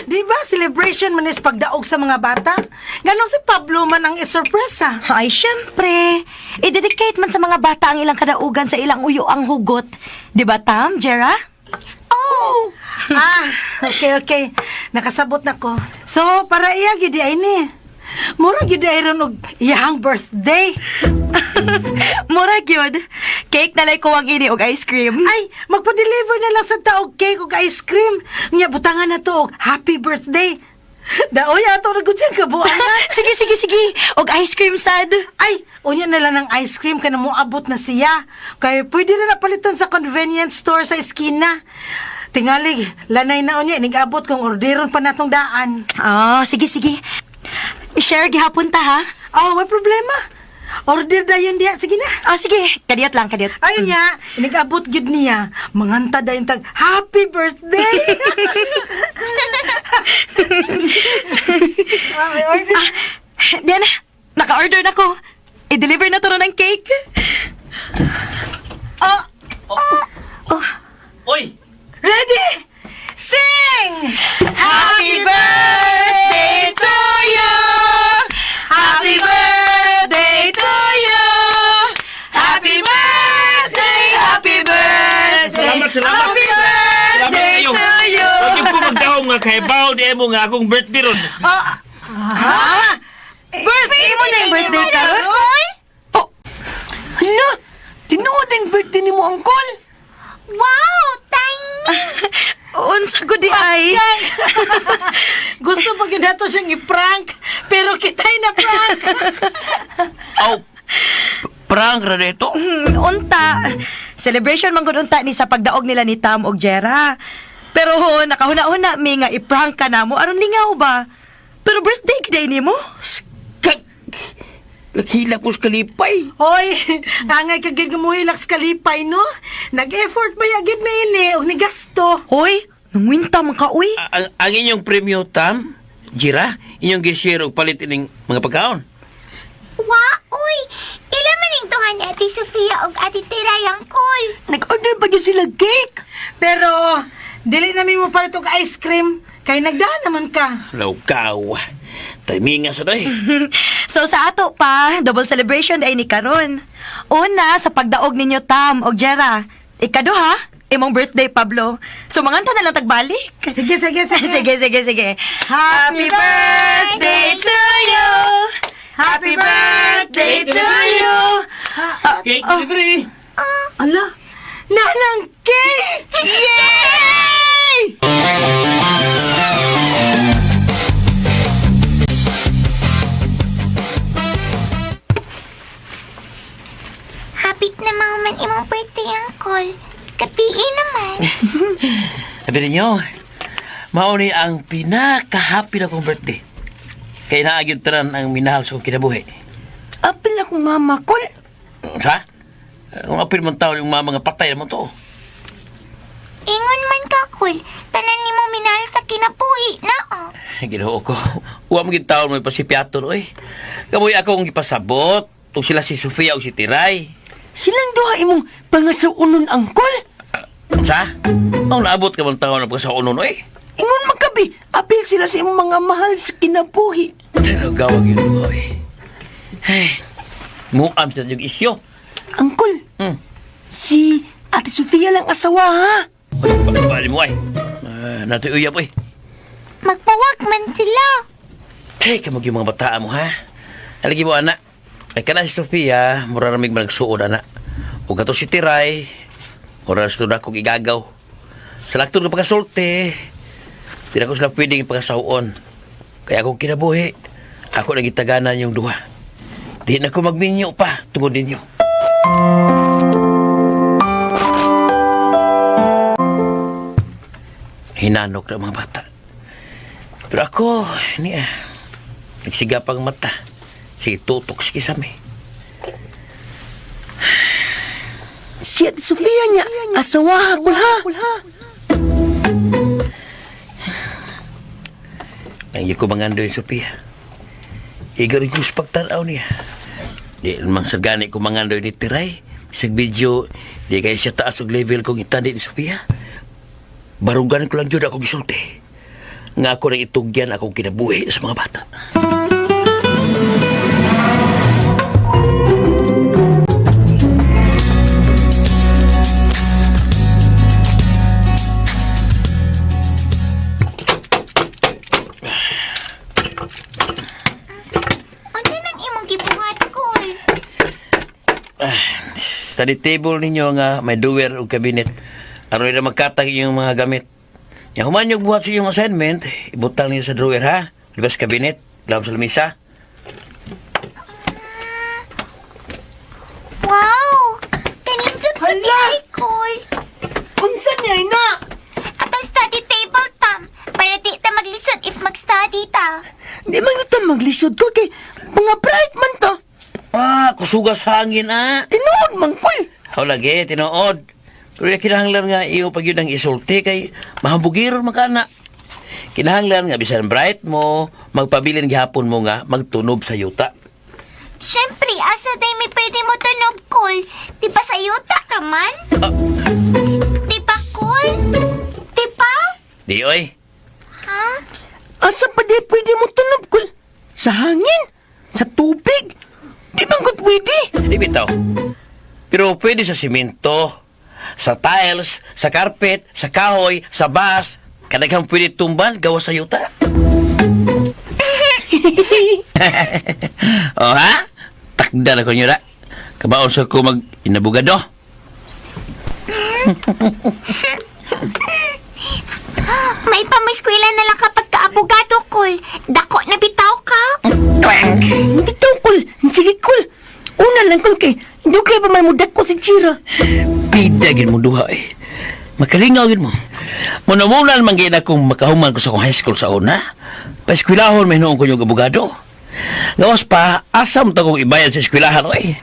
[SPEAKER 4] Di ba, celebration man is pagdaog sa mga bata? Ganon si Pablo man ang isurpresa.
[SPEAKER 2] Ay, syempre. I-dedicate man sa mga bata ang ilang kadaugan sa ilang uyo ang hugot. Di ba, Tam, Jera?
[SPEAKER 4] Oh! Okay. Nakasabot na ko. So, para iya, gidi ay ni. Mura gidi ay ron og iyahang birthday.
[SPEAKER 2] Murag yun. Cake na lang ko ang ini og ice cream.
[SPEAKER 4] Ay, magpa-deliver na lang sa taog cake og ice cream. Nya, butangan na to og happy birthday. Daoy, ato na gud siyang kabuangan.
[SPEAKER 2] Sige. Og ice cream sad.
[SPEAKER 4] Ay, unya na lang ng ice cream ka na mo abot na siya. Kaya pwede na napalitan sa convenience store sa eskina. Tingalig, lanay na unya, inig-abot kung orderon pa natong daan.
[SPEAKER 2] Sige. I-share gihapon ta, ha?
[SPEAKER 4] May problema. Order dayon diya. Sige na.
[SPEAKER 2] Sige. Kadiyot lang.
[SPEAKER 4] Ayun niya, inig-abot gid niya. Manganta dayon tag, happy birthday!
[SPEAKER 2] Diyan na. Naka-order na ko. I-deliver na to ron ng cake.
[SPEAKER 7] Oy!
[SPEAKER 4] Ready? Sing!
[SPEAKER 2] Happy birthday to you! Happy birthday to you! Happy birthday! Happy birthday!
[SPEAKER 7] Salamat.
[SPEAKER 2] Happy birthday
[SPEAKER 7] kayo.
[SPEAKER 2] to you!
[SPEAKER 7] Huwag yung po magdahong nga kay Bao, di mo nga akong birthday ron.
[SPEAKER 2] Birthday mo na yung birthday ka ron?
[SPEAKER 8] Hala, tinuod ang birthday ni mo, Uncle.
[SPEAKER 3] Wow, tiny.
[SPEAKER 2] Unsa ko di ay?
[SPEAKER 4] Gusto pa gid ato siyang i-prank, pero kitay na prank.
[SPEAKER 5] Prank ra dito.
[SPEAKER 2] Unta. Celebration man gud unta ni sa pagdaog nila ni Tam og Jera. Pero nakahuna-huna mi nga i-prank ka na mo aron lingaw ba? Pero birthday kiday nimo?
[SPEAKER 5] Naghilak ko sa kalipay.
[SPEAKER 4] Hoy, angay ka gid mo hilaks kalipay, no? Nag-effort ba yagid mi ini og ni gasto.
[SPEAKER 2] Hoy, nangwinta man ka uy.
[SPEAKER 5] Ang inyong premyo, Tam, Jira, inyong gishare og palit ining mga pagkaon.
[SPEAKER 3] Uy, ila maning tuhan ni Ate Sofia og Ate Tirayang Col.
[SPEAKER 8] Nag-order pa dyan sila cake.
[SPEAKER 4] Pero dili na mi mo palit og ice cream kay nagdaan naman ka.
[SPEAKER 5] Laukaw. Timingan sa day.
[SPEAKER 2] So sa ato pa, double celebration day ni karon. Una, sa pagdaog ninyo Tam og Jera. Ikaduha, imong birthday Pablo. So manganta na lang tagbalik.
[SPEAKER 4] Sige.
[SPEAKER 2] Sige. Happy birthday to you. Happy birthday to you.
[SPEAKER 7] Cake delivery!
[SPEAKER 4] Ala, nanang cake!
[SPEAKER 2] Yay!
[SPEAKER 3] Hapit na man imong birthday, Uncle. Kapiin naman.
[SPEAKER 5] Sabi ninyo, mauni ang pinaka-happy na kong birthday. Kaya naagyod tanan ang minahal sa kong kinabuhi.
[SPEAKER 8] Apil akong mama, Kol.
[SPEAKER 5] Sa? Kung apil mong tao yung mga patay naman to.
[SPEAKER 3] Ingon man ka, Kol. Tanan ni mo minahal sa kinabuhi na, oh.
[SPEAKER 5] Ginoo ko. Huwag mo gitawon mo ipasipiato no eh. Kamoy akong ipasabot. Kung sila si Sofia o si Tiray.
[SPEAKER 8] Silang duha imong pangasaunon, Uncle.
[SPEAKER 5] Sa? Ang naabot ka bang taon na pagkasaunon no eh.
[SPEAKER 8] Ingon magkabi, apil sila sa imong mga mahal sa kinabuhi.
[SPEAKER 5] Gawag yun ko eh. Ay, muam sa yung isyo.
[SPEAKER 8] Uncle, si Ate Sofia lang asawa, ha?
[SPEAKER 5] Bali mo ay. Natuyuyap eh.
[SPEAKER 3] Magpawag man sila.
[SPEAKER 5] Hey, kamag yung mga bataan mo, ha? Alagi mo, anak. Ay ka na si Sofia, mura namig magsuod, anak. Huwag ka to si Tiray, mura na sila kong igagaw. Sa lakto ng pagkasulti, di na ko sila pwedeng ipagkasawon. Kaya akong kinabuhi, ako nagitaganan yung duha. Di na ko magminyo pa, tungod ninyo. Hinanok na mga bata. Pero ako, nagsigapang mata. Sige, tutok, sige sa may.
[SPEAKER 8] Si Ate Sofia niya, asawa, Kol, ha?
[SPEAKER 5] Ang ko mangando yung Sophia. Iga rin ko sa pagtanaw niya. Di naman sa gani ko mangando ni Tiray. Sa video, di kayo siya taas og level kong itandi ni Sophia. Barugan ko lang yun akong isulti. Nga ako nang itugyan akong kinabuhi sa mga bata.
[SPEAKER 3] Ano nang imong gibuhat, Kol?
[SPEAKER 5] Study table ninyo nga may drawer o cabinet. Ano na magkatag yung mga gamit. Yang human yung buhat sa iyong assignment, ibutang niyo sa drawer, ha? Libas cabinet, laban sa lamisa.
[SPEAKER 3] Wow! Kanindot ko ni Kol.
[SPEAKER 8] Unsa niya, ina?
[SPEAKER 3] Atong study table, Tam. Para di ta maglisod if mag-study ta.
[SPEAKER 8] Di man ito maglisod ko kay mga bright man to.
[SPEAKER 5] Kusugas hangin,
[SPEAKER 8] Tinuod man, Kol.
[SPEAKER 5] How lagi, tinood. Pero kinahanglan nga iyo pag yun ang isulti kay mahabugiron makana. Kinahanglan nga bisan bright mo, magpabilin gihapon mo nga magtunob sa yuta.
[SPEAKER 3] Siyempre, asa day may pwede mo tunog, Kol. Di ba sa yuta raman? Di ba, Kol? Di ba?
[SPEAKER 5] Di oy.
[SPEAKER 3] Ha?
[SPEAKER 8] Asa pa di pwede mo tunob, Kol? Sa hangin? Sa tubig? Di bang good pwede?
[SPEAKER 5] Di bitaw. Pero pwede sa simento, sa tiles, sa carpet, sa kahoy, sa bas. Kadaghang pwede tumban gawa sa yuta. O ha? Takda na ko nyo na. Kabaon sa ko mag-inabugado.
[SPEAKER 3] May pamiskwela na lang kapag kaabogado, Kol. Dako na bitaw ka.
[SPEAKER 5] Clank!
[SPEAKER 8] Bitaw, Kol. Sige, Kol. Una lang, Kol, kay hindi kayo ba may mudak ko si Chira?
[SPEAKER 5] Pidagin mo duha eh. Makalingawin mo. Muna-muna naman gina kung makahuman ko sa kong high school sa una. Pa-eskwilahon may noong ko yung abogado. Gawas pa, asam ta kong ibayad sa eskwelahan o eh.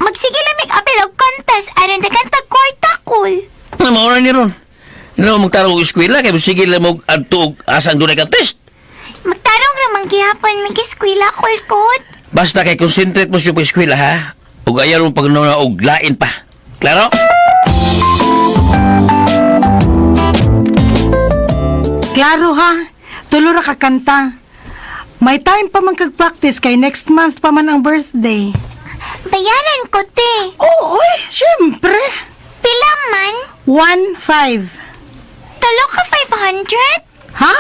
[SPEAKER 3] Magsige lang mag-apel og contest aron dagan tag kwarta, Kol.
[SPEAKER 5] Mauna ni ron. Ano magtarong og eskwela kaya sige lang mo adto og asang dunay ka test.
[SPEAKER 3] Magtarong ramang gihapon mag-eskwela, Kol, Kod.
[SPEAKER 5] Basta kay concentrate mo sa eskwela ha. Ug ayaw mo pagnuna og lain pa. Klaro?
[SPEAKER 4] Klaro ha, tulo ra ka kanta. May time pa man kag-practice kay next month pa man ang birthday.
[SPEAKER 3] Bayaran ko, te.
[SPEAKER 4] Oo, oy, syempre.
[SPEAKER 3] Pila man?
[SPEAKER 4] 1,500.
[SPEAKER 3] Talo ka 500?
[SPEAKER 4] Ha?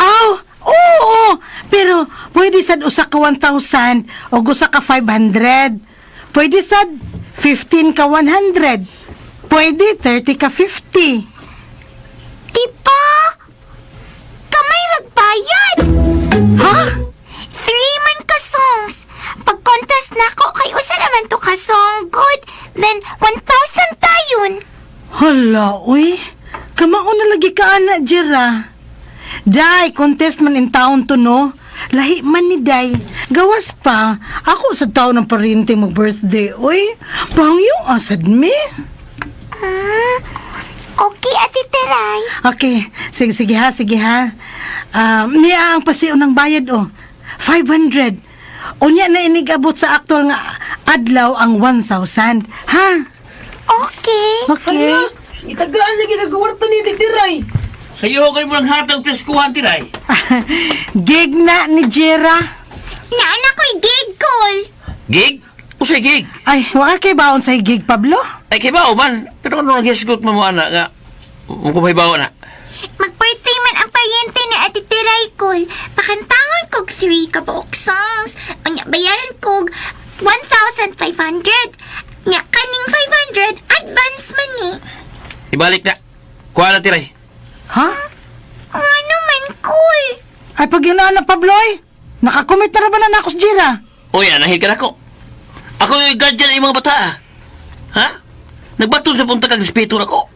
[SPEAKER 4] Aw, oo. Pero pwede sad usa ka 1,000 o usa ka 500. Pwede sad 15 ka 100. Pwede 30 ka 50.
[SPEAKER 3] Di ba? Kamay nagbayad.
[SPEAKER 4] Ha?
[SPEAKER 3] 3 man ka songs. Pag-contest na ko, kay usa naman to ka song. Good. Then, 1,000 tayon.
[SPEAKER 4] Hala, uy. Kamaon na lagi ka, anak, Jira. Day, contest man in town to, no? Lahi man ni Day. Gawas pa. Ako sa taon ng parinting mag-birthday, uy. Pangyong asad me.
[SPEAKER 3] Okay, Ate Teray.
[SPEAKER 4] Okay, sige ha. Niya ang pasiyo ng bayad, oh. 500. Unya na inigabot sa aktual nga adlaw ang 1,000. Ha?
[SPEAKER 3] Okay.
[SPEAKER 4] Okay.
[SPEAKER 8] Itagaan lagi nagkawarta ni Tiray.
[SPEAKER 5] Sa iyo kayo mo ng hatang preskuhan, Tiray.
[SPEAKER 4] Gig na ni Jira.
[SPEAKER 3] Naana ko'y gig call.
[SPEAKER 5] Gig? Usay gig?
[SPEAKER 4] Ay, waka kay baon sa gig, Pablo?
[SPEAKER 5] Ay, kay bao man. Pero ano nag-hisgot mo anak nga? Kung may bao na.
[SPEAKER 3] Mag-birthday man ang paryente ni Ate Teray call. Pakantangon kog 3 kabuok songs. Unya, bayaran kog 1,500. Nya, kaning 500, advance man ni.
[SPEAKER 5] Ibalik na. Kuha na, Tiray.
[SPEAKER 4] Ha?
[SPEAKER 3] Ano man, cool.
[SPEAKER 4] Ay, pag yun na, Pablo, ay. Nakakomit na ba na ako sa Jira?
[SPEAKER 5] O yan, nahil ka na ko. Ako yung guardian ng mga bata. Ha? Nagbaton sa punta kang respeto na ko.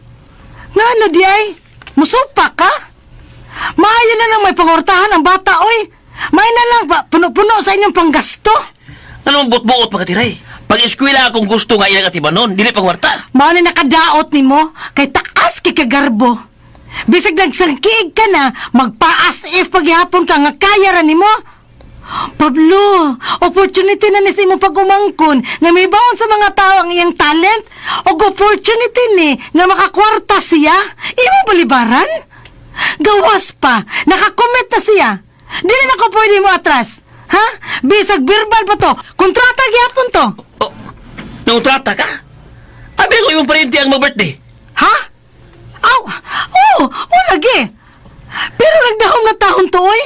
[SPEAKER 4] Nga ano, di ay? Musupa ka? Maayo na lang may pangortahan ang bata, oy. May na lang ba, puno-puno sa inyong panggasto.
[SPEAKER 5] Ano buot-buot pa ka, Tiray? Pag eskwela akong gusto nga ilang atibanon, dili pangwarta.
[SPEAKER 4] Mao na nakadaot ni mo, kay taas kay kagarbo. Bisag nagsangkiig ka na, magpaas if paghihapon ka nga kaya ra nimo. Pablo, opportunity na ni sa imo pag-umangkon nga may baon sa mga tao ang iyang talent o opportunity ni nga makakwarta siya. Imo balibaran? Gawas pa, nakakomit na siya. Dili na ko pwede mo atras. Ha? Bisag verbal pa to. Kontrata gyapon to.
[SPEAKER 5] Oh, nautrata ka? Abi ko yung parente ang mag-birthday.
[SPEAKER 4] Ha? Aw! Oo, lagi. Pero nagdahom na taon to, oy.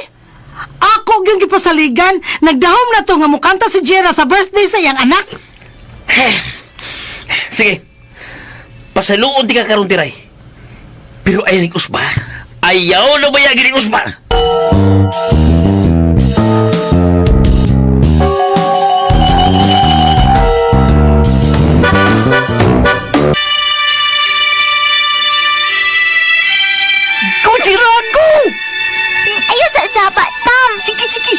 [SPEAKER 4] Ako yung gipasaligan, nagdahom na to nga mukanta si Jera sa birthday sa iyang anak.
[SPEAKER 5] Sige. Pasaluon di ka karon, Tiray. Pero ay ning usba. Ayaw na bayagi ning usba.
[SPEAKER 3] Ayaw sa saba, Tom. Sige.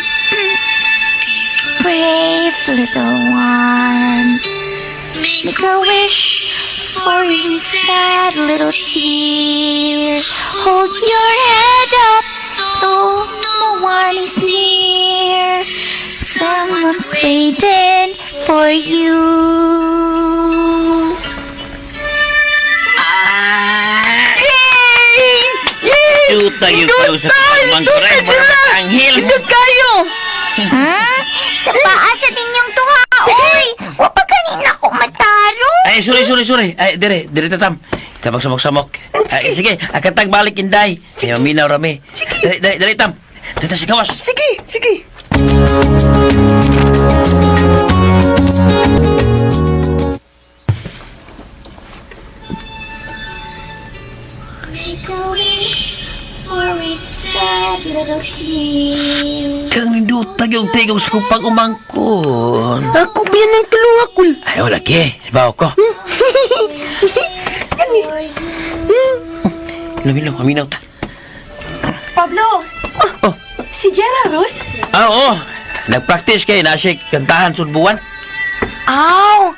[SPEAKER 3] Brave little one, make a wish for each sad little tear. Hold your head up, though no one is near. Someone's waiting for you.
[SPEAKER 5] Yuta yung kayo sa pagmangkuray. Anghel.
[SPEAKER 4] Indot kayo!
[SPEAKER 3] Sa paa sa ninyong tuha, oy! Wapag kanina ko mataro.
[SPEAKER 5] Ay, sorry. Ay, dire tatam. Kapag samok-samok. Ay, sige, akatag balik inday. Ay, maminaw rami. Dire tam. Dito si kawas.
[SPEAKER 4] Sige.
[SPEAKER 3] Make a wish for each sad little tear.
[SPEAKER 5] Kang nindutag yung tigong sa kupang umangkon.
[SPEAKER 4] Ako biyan ng tulunga, kul.
[SPEAKER 5] Ay, wala ki. Bawa ko. Lumilaw, aminaw ta.
[SPEAKER 2] Pablo!
[SPEAKER 5] Oh.
[SPEAKER 2] Si Jera, Ron?
[SPEAKER 5] Oo. Nag-practice kayo. Nasik kantahan sunbuan.
[SPEAKER 2] Aw!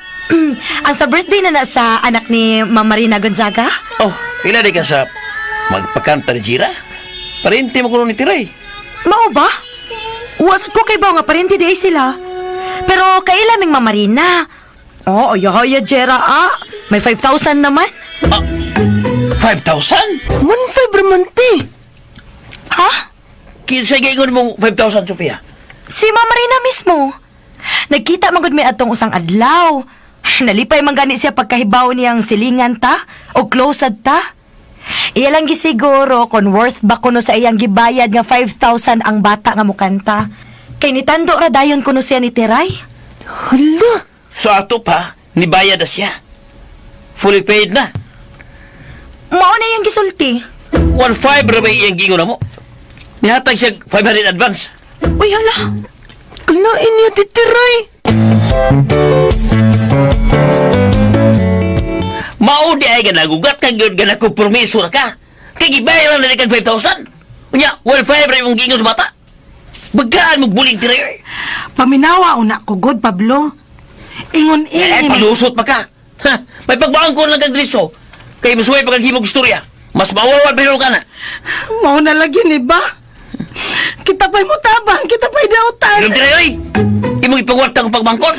[SPEAKER 2] Ang sa birthday na sa anak ni Ma'am Marina Gonzaga?
[SPEAKER 5] Oh, ila di ka sa magpakanta ni Jira? Parente mo ko ni Tiray.
[SPEAKER 2] Mao ba? Uwasot ko kay ba nga parente di ay sila. Pero kailaming Ma'am Marina. Oh, ayahaya Jera May 5,000 naman.
[SPEAKER 5] 5,000?
[SPEAKER 4] 1,500 raman, te.
[SPEAKER 2] Ha?
[SPEAKER 5] Kinsa gingon mong 5,000, Sofia?
[SPEAKER 2] Si Mama Rina mismo. Nagkita man gud mi atong usang adlaw. Nalipay man gani siya pagkahibaw niyang silingan ta o closed ta. Iya lang gisiguro kung worth ba kuno sa iyang gibayad nga 5,000 ang bata nga mukanta. Kay nitando ra dayon kuno siya ni Tiray.
[SPEAKER 8] Hala!
[SPEAKER 5] So ato pa, nibayad na siya. Fully paid na.
[SPEAKER 2] Mao na iyang gisulti.
[SPEAKER 5] 1,500 ra ba iyang gingon na mo? Nihatag siya 500 advance.
[SPEAKER 2] Uy, hala.
[SPEAKER 8] Kalain niya, titiray!
[SPEAKER 5] Mao di ay ganagugat kag gyud ganakompromiso ra ka. Kay gibayad na ni kag 5,000. Unya, 1,500 ra imong gingon sa bata. Bagaan mo buling Tiray.
[SPEAKER 4] Paminawa una ko, God, Pablo. Ingon
[SPEAKER 5] Eh, palusot pa ka. Ha, may pagbaang ko lang kag driso. Kay masuway pa kag himog istorya. Mas mawawa pero ka na.
[SPEAKER 4] Mao na lagi ni ba? Kita pa'y mutabang, kita pa'y dautan.
[SPEAKER 5] Pero Tiray, oy. Imong ipagwarta ko pagbangkon.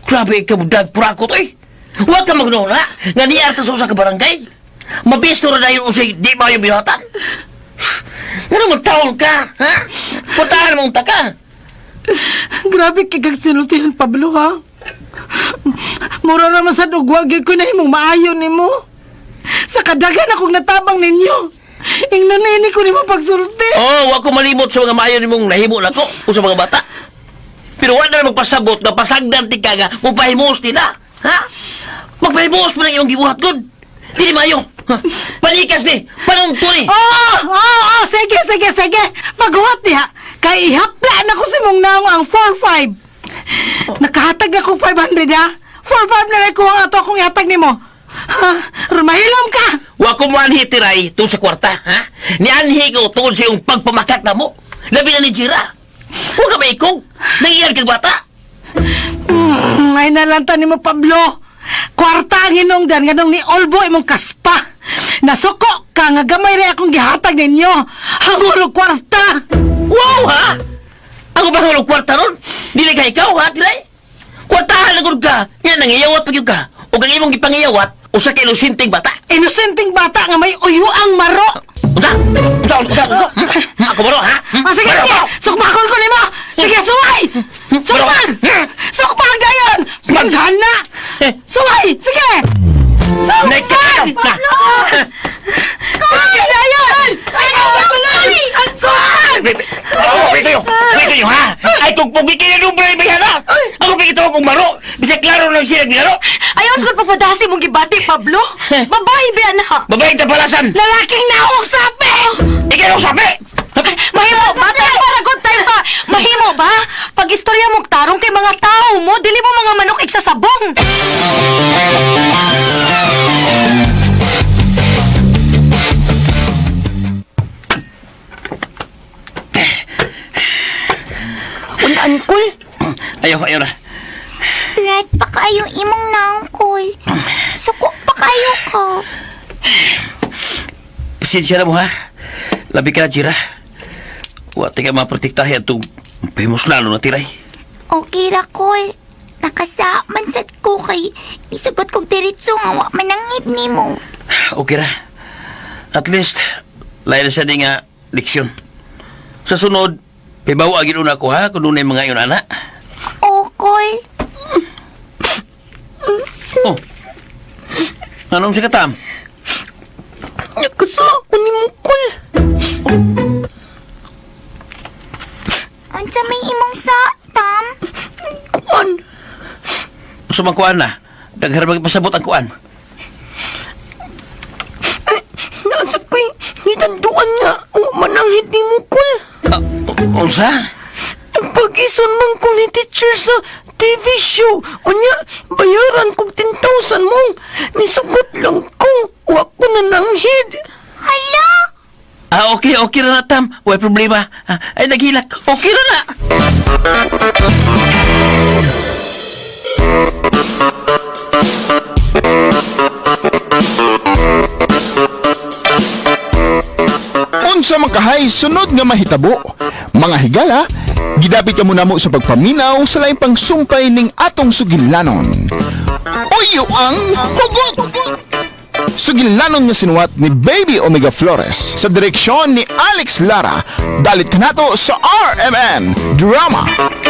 [SPEAKER 5] Grabe ka budag purakot, oy. Huwag ka magnoon, ha? Nga niyar ka sa usa ka barangay. Mabisto ra dayon usay di ba yung bihatan. Ano mo taon ka, ha? Putahan mong taka.
[SPEAKER 4] Grabe kay sinultihan, Pablo, ha? Mura naman sa dugwagin ko na imong maayon ni mo. Sa kadagan akong natabang ninyo. Ingnon na ko ni mo pagsulti.
[SPEAKER 5] Oh, wag ko malimot sa mga maayon mong nahimo nako o sa mga bata. Pero wala na magpasabot na pasagdan ti ka nga magpahimos nila. Ha? Magpahimos mo ng iyong gibuhat good. Dili mayo. Ha? Panikas ni. Panong tuni.
[SPEAKER 4] Sige. Paghuwat niya. Kay ihapla na ko si mong naong ang 4-5. Nakahatag ako 500, ha? 4-5 na lang ko ang ato akong ihatag ni mo. Ha? Rumahilam ka.
[SPEAKER 5] Wa ko manhi Tiray tungod sa kwarta, ha? Nianhi ko tungod sa iyong pagpamakat na mo. Labi na ni Jira. Huwag ka maikog. Nangyayari kang bata.
[SPEAKER 4] Ay nalanta ni mo, Pablo. Kwarta ang hinungdan nga nung ni Olbo imong kaspa. Nasuko ka nga gamay rin akong gihatag ninyo. Hangulog kwarta.
[SPEAKER 5] Wow, ha? Ako ba hulog kwarta ron? Dili ka ikaw, ha, Tiray? Kwartahan na ka. Yan, nangiyawat pa yun ka. O kang imong gipangiyawat, o sa kinusinting bata.
[SPEAKER 4] Inosenteng bata nga may uyuang maro.
[SPEAKER 5] Uda! Ako baro, ha?
[SPEAKER 4] Sige, sige. Sukbakon ko ni mo. Sige, suway. Sukbak. Sukbak dayon. Maghana. Suway. Sige. Sukbak. Sige dayon. Suway.
[SPEAKER 5] Wait kayo, ha? Ay, kung pagbikin na lumbre, may hana. Ako kikita kong maro. Bisa klaro lang siya naglaro.
[SPEAKER 2] Ayaw ko pagpadasi mong gibati, Pablo. Babae ba na ha?
[SPEAKER 5] Babaeng tapalasan.
[SPEAKER 4] Lalaking naong sabi.
[SPEAKER 5] Ikaw ang sabi.
[SPEAKER 2] Mahimo, bata para good time ha. Mahimo ba? Pag istorya mong tarong kay mga tao mo, dili mo mga manok iksasabong.
[SPEAKER 8] Uncle?
[SPEAKER 5] Ayaw na.
[SPEAKER 3] Right pa kayo imong naungkol. Suko pa kayo ko.
[SPEAKER 5] Pasensya na mo, ha? Labi ka, Jira. Wati ka maprotektahe itong pahimos lalo na Tiray.
[SPEAKER 3] Okay ra, Kol. Nakasaman sad ko kay isagot kong diretso nga wa manangit ni mo.
[SPEAKER 5] Okay ra. At least, layo na siya di nga leksyon. Sa sunod, pibawa agin una ko, ha? Kung nunay mga yun, anak.
[SPEAKER 3] O, Kol.
[SPEAKER 5] Oh. Anong si Katam?
[SPEAKER 8] Nakasa ako ni mo, Kol.
[SPEAKER 3] Unsa may imong sa, Tam?
[SPEAKER 8] Kuan.
[SPEAKER 5] Gusto mang kuan na? Nagharapag pasabot ang kuan.
[SPEAKER 8] Nasa ko'y nitanduan nga. Mananghit ni mo, Kol.
[SPEAKER 5] Unsa?
[SPEAKER 8] Pag-ison man ko ni teacher sa TV show. Unya, bayaran kong 10,000 mong. Nisugot lang ko. Wa ko nananghid.
[SPEAKER 3] Hala?
[SPEAKER 5] Okay na na, Tam. Wala problema. Ay, naghilak. Okay na na.
[SPEAKER 1] Unsa makahay sunod nga mahitabo. Mga higala, gidapit ka muna mo sa pagpaminaw sa laing pangsumpay ning atong sugilanon. Uyo ang hugot! Sugilanon nga sinuwat ni Baby Omega Flores sa direksyon ni Alex Lara. Dalit kanato sa RMN Drama.